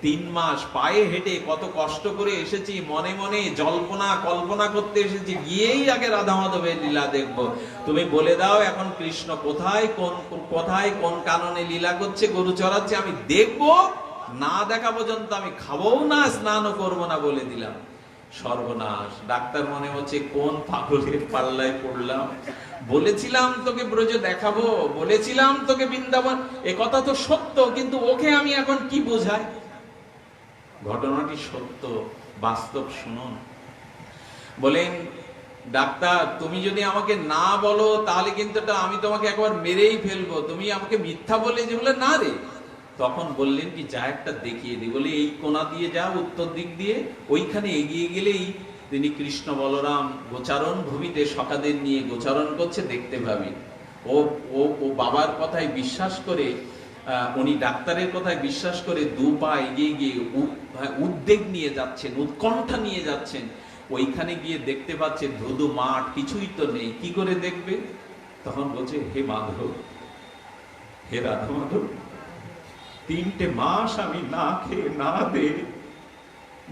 3 মাস পায়ে হেঁটে কত কষ্ট করে এসেছি, মনে মনে জল্পনা কল্পনা করতে এসেছি, গিয়েই আগে রাধা মাধবের লীলা দেখবো। তুমি বলে দাও এখন কৃষ্ণ কোথায়, কোন কাননে লীলা করছে, গরু চড়াচ্ছে, আমি দেখবো, না দেখা পর্যন্ত আমি খাবো না, স্নানও করবো না, বলে দিলাম। সর্বনাশ। ডাক্তার মনে হচ্ছে কোন পাগলের পাল্লায় পড়লাম, বলেছিলাম তোকে ব্রজ দেখাবো, বলেছিলাম তোকে বৃন্দাবন, এ কথা তো সত্য, কিন্তু ওকে আমি এখন কি বোঝাই? ঘটনাটি সত্য, বাস্তব। শুনুন, বলেন ডাক্তার তুমি যদি আমাকে না বলো তাহলে কিন্তু আমি তোমাকে একবার মেরেই ফেলবো, তুমি আমাকে মিথ্যা বলে যে। বলে না রে। তখন বললেন কি, যা একটা দেখিয়ে দিই। বলে এই কোণা দিয়ে যা, উত্তর দিক দিয়ে, ওইখানে এগিয়ে গেলেই তিনি কৃষ্ণ বলরাম গোচারণ ভূমিতে সখাদের নিয়ে গোচারণ করছে, দেখতে পাবি। ও ও ও বাবার কথায় বিশ্বাস করে, উনি ডাক্তারের কথায় বিশ্বাস করে 2 পা এগিয়ে গিয়ে উদ্বেগ নিয়ে যাচ্ছেন, উৎকণ্ঠা নিয়ে যাচ্ছেন। ওইখানে গিয়ে দেখতে পাচ্ছে ধুধু মাঠ, কিছুই তো নেই, কি করে দেখবে? তখন বলছে, হে মাধব, হে রাধা মাধব, 3টে মাস আমি না খেয়ে না দে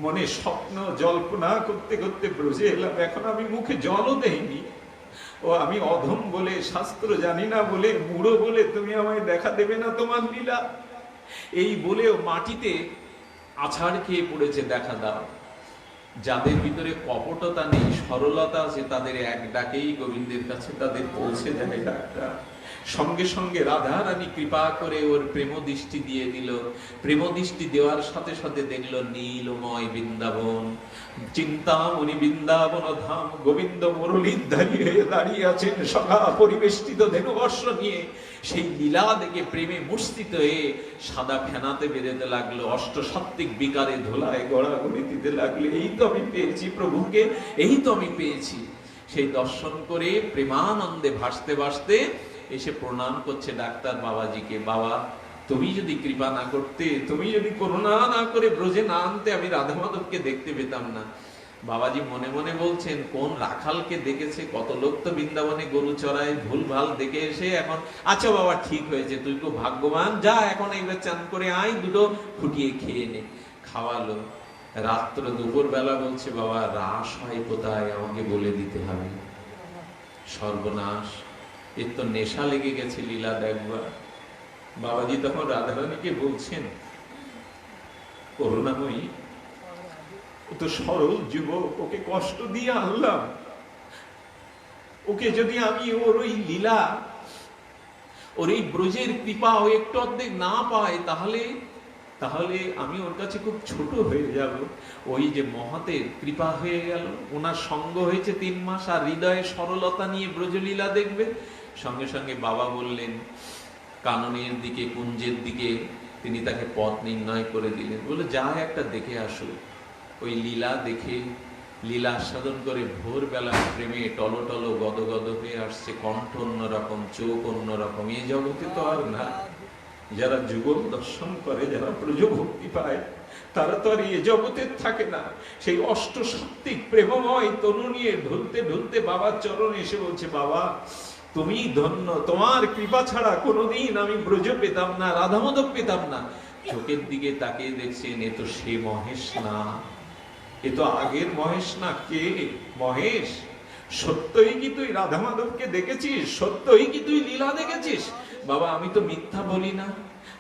মনে স্বপ্ন জল্পনা করতে করতে ব্রজে এলাম, এখন আমি মুখে জলও দেইনি। ও আমি অধম বলে, শাস্ত্র জানি না বলে, বুড়ো বলে তুমি আমায় দেখা দেবে না তোমার লীলা? এই বলেও মাটিতে আছাড় খেয়ে পড়েছে, দেখা দাও। যাদের ভিতরে কপটতা নেই, সরলতা আছে, তাদের এক ডাকেই গোবিন্দের কাছে তাদের পৌঁছে যায়। ডাক্তার সঙ্গে সঙ্গে রাধা রানী কৃপা করে ওর প্রেম দৃষ্টি দিয়ে দিল। প্রেম দৃষ্টি দেওয়ার সাথে সাথে দেখলো নীলময় বৃন্দাবন, চিন্তামণি বৃন্দাবন ধাম, গোবিন্দ মুরলীধারী হয়ে দাঁড়িয়ে আছেন সখা পরিবেষ্টিত ধেনুবর্ষ নিয়ে। সেই লীলা দেখে প্রেমে মূর্ছিত হয়ে সাদা ফেনাতে বেরোতে লাগলো, অষ্টসাত্ত্বিক বিকারে ধোলায় গড়াগড়ি দিতে লাগলো, এই তো আমি পেয়েছি প্রভুকে, এই তো আমি পেয়েছি। সেই দর্শন করে প্রেমানন্দে ভাসতে ভাসতে এসে প্রণাম করছে ডাক্তার বাবাজিকে, বাবা তুমি যদি কৃপা না করতে, তুমি যদি করুণা না করে ব্রজে না আনতে, আমি রাধা মাধবকে দেখতে পেতাম না। বাবাজি মনে মনে বলছেন, কোন রাখালকে দেখেছে, কত লোক তো বৃন্দাবনে গরু চড়ায়, ভুল ভাল দেখে এসে এখন আচ্ছা বাবা ঠিক হয়েছে, তুই খুব ভাগ্যবান, যা এখন এইবার চান করে আয়, দুটো ফুটিয়ে খেয়ে নে। খাওয়ালো। রাত্র দুপুর বেলা বলছে, বাবা রাস হয় কোথায়, আমাকে বলে দিতে হবে। সর্বনাশ, এর তো নেশা লেগে গেছে, লীলা দেখবার। বাবাজি তখন রাধারানীকে বলছেন, করুণাময়ী, ও তো সরল যুবক, ওকে কষ্ট দিয়ে আনলাম, ওকে যদি আমি ওর ওই লীলা, ওর এই ব্রজের কৃপা ও একটু অর্ধেক না পাই, তাহলে তাহলে আমি ওর কাছে খুব ছোট হয়ে যাব। ওই যে মহাতের কৃপা হয়ে গেল, ওনার সঙ্গ হয়েছে 3 মাস, আর হৃদয়ে সরলতা নিয়ে ব্রজলীলা দেখবে। সঙ্গে সঙ্গে বাবা বললেন, কাননের দিকে, কুঞ্জের দিকে তিনি তাকে পথ নির্ণয় করে দিলেন। বলে যা একটা দেখে আসো। ওই লীলা দেখে, লীলা আস্বাদন করে ভোরবেলা প্রেমে টলটল গদগদ হয়ে আসছে, কণ্ঠ অন্যরকম, চোখ অন্যরকম। এই জগতে তো আর না। যারা যুগল দর্শন করে, যারা ব্রজভক্তি পায়, তারা তো আর এ জগতের থাকে না। সেই অষ্টসাত্ত্বিক প্রেমময় তনু নিয়ে ঢুলতে ঢুলতে বাবার চরণে এসে বলছে, বাবা তুমি ধন্য, তোমার কৃপা ছাড়া কোনোদিন আমি ব্রজ পেতাম না, রাধা মাধব পেতাম না। চোখের দিকে তাকিয়ে দেখছেন, এ তো সে মহেশ না, এ তো আগের মহেশ না। কে মহেশ? সত্যই কি তুই রাধা মাধবকে দেখেছিস? সত্যই কি তুই লীলা দেখেছিস? বাবা আমি তো মিথ্যা বলি না,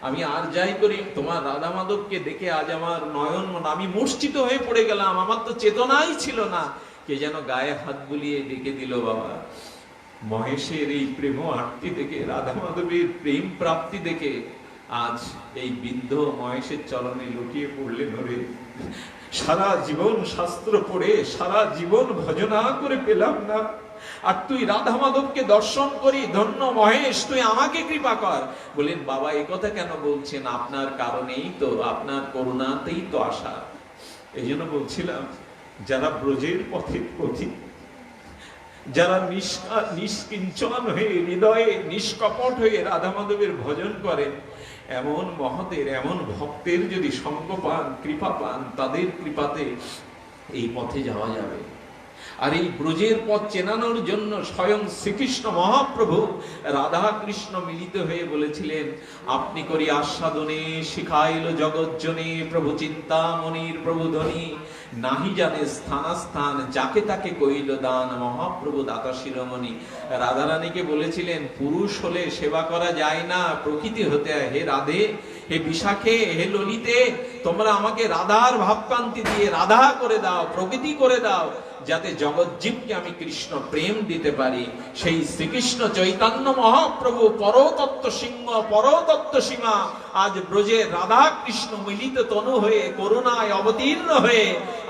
আমি আর যাই করি, তোমার রাধা মাধবকে দেখে আজ আমার নয়ন, আমি মূর্ছিত হয়ে পড়ে গেলাম, আমার তো চেতনাই ছিল না। কে যেন গায়ে হাত বুলিয়ে ডেকে দিল। বাবা মহেশের এই প্রেম আরতি দেখে, রাধা মাধবের প্রেম প্রাপ্তি দেখে আজ এই বৃদ্ধ মহেশের চরণে লুটিয়ে পড়লেন। ওরে সারা জীবন শাস্ত্র পড়ে, সারা জীবন ভজনা করে পেলাম না, আর তুই রাধা মাধবকে দর্শন করি, ধন্য মহেশ, তুই আমাকে কৃপা কর। বলেন, বাবা এই কথা কেন বলছেন? আপনার কারণেই তো, আপনার করুণাতেই তো আসা। এই জন্য বলছিলাম, যারা ব্রজের পথে পথিক, যারা নিষ্কিঞ্চন হয়ে, হৃদয়ে নিষ্কপট হয়ে রাধা মাধবের ভজন করেন, এমন মহতের, এমন ভক্তের যদি সঙ্গ পান, কৃপা পান, তাদের কৃপাতে এই পথে যাওয়া যাবে। আর এই ব্রজের পথ চেনানোর জন্য স্বয়ং শ্রীকৃষ্ণ মহাপ্রভু রাধা কৃষ্ণ মিলিত হয়ে বলেছিলেন, আপনি করি আস্বাদনে শিখাইল জগজ্জনে, প্রভু চিন্তামণির প্রভু ধনী, নাহি জানে স্থানাস্থান, যাকে তাকে কইল দান, মহাপ্রভু দাতা শিরোমণি। রাধারানীকে বলেছিলেন, পুরুষ হলে সেবা করা যায় না, প্রকৃতি হতে হয়। হে রাধে, হে বিশাখে, হে ললিতে, তোমরা আমাকে রাধার ভাবকান্তি দিয়ে রাধা করে দাও, প্রকৃতি করে দাও, যাতে জগজ্জীবকে আমি কৃষ্ণ প্রেম দিতে পারি। সেই শ্রীকৃষ্ণ চৈতন্য মহাপ্রভু পরতত্ত্ব সিংহ, পরতত্ত্ব সীমা, আজ ব্রজে রাধা কৃষ্ণ মিলিত তনু হয়ে, করুণায় অবতীর্ণ হয়ে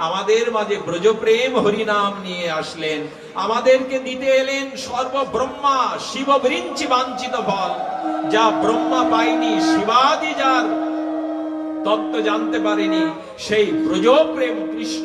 আমাদের মাঝে ব্রজ প্রেম হরিনাম নিয়ে আসলেন। আমাদেরকে দিতে এলেন সর্বব্রহ্মা শিব বিরিঞ্চি বাঞ্ছিত ফল, যা ব্রহ্মা পায়নি, শিবাদি যার তত্ত্ব জানতে পারেনি, সেই ব্রজ প্রেম কৃষ্ণ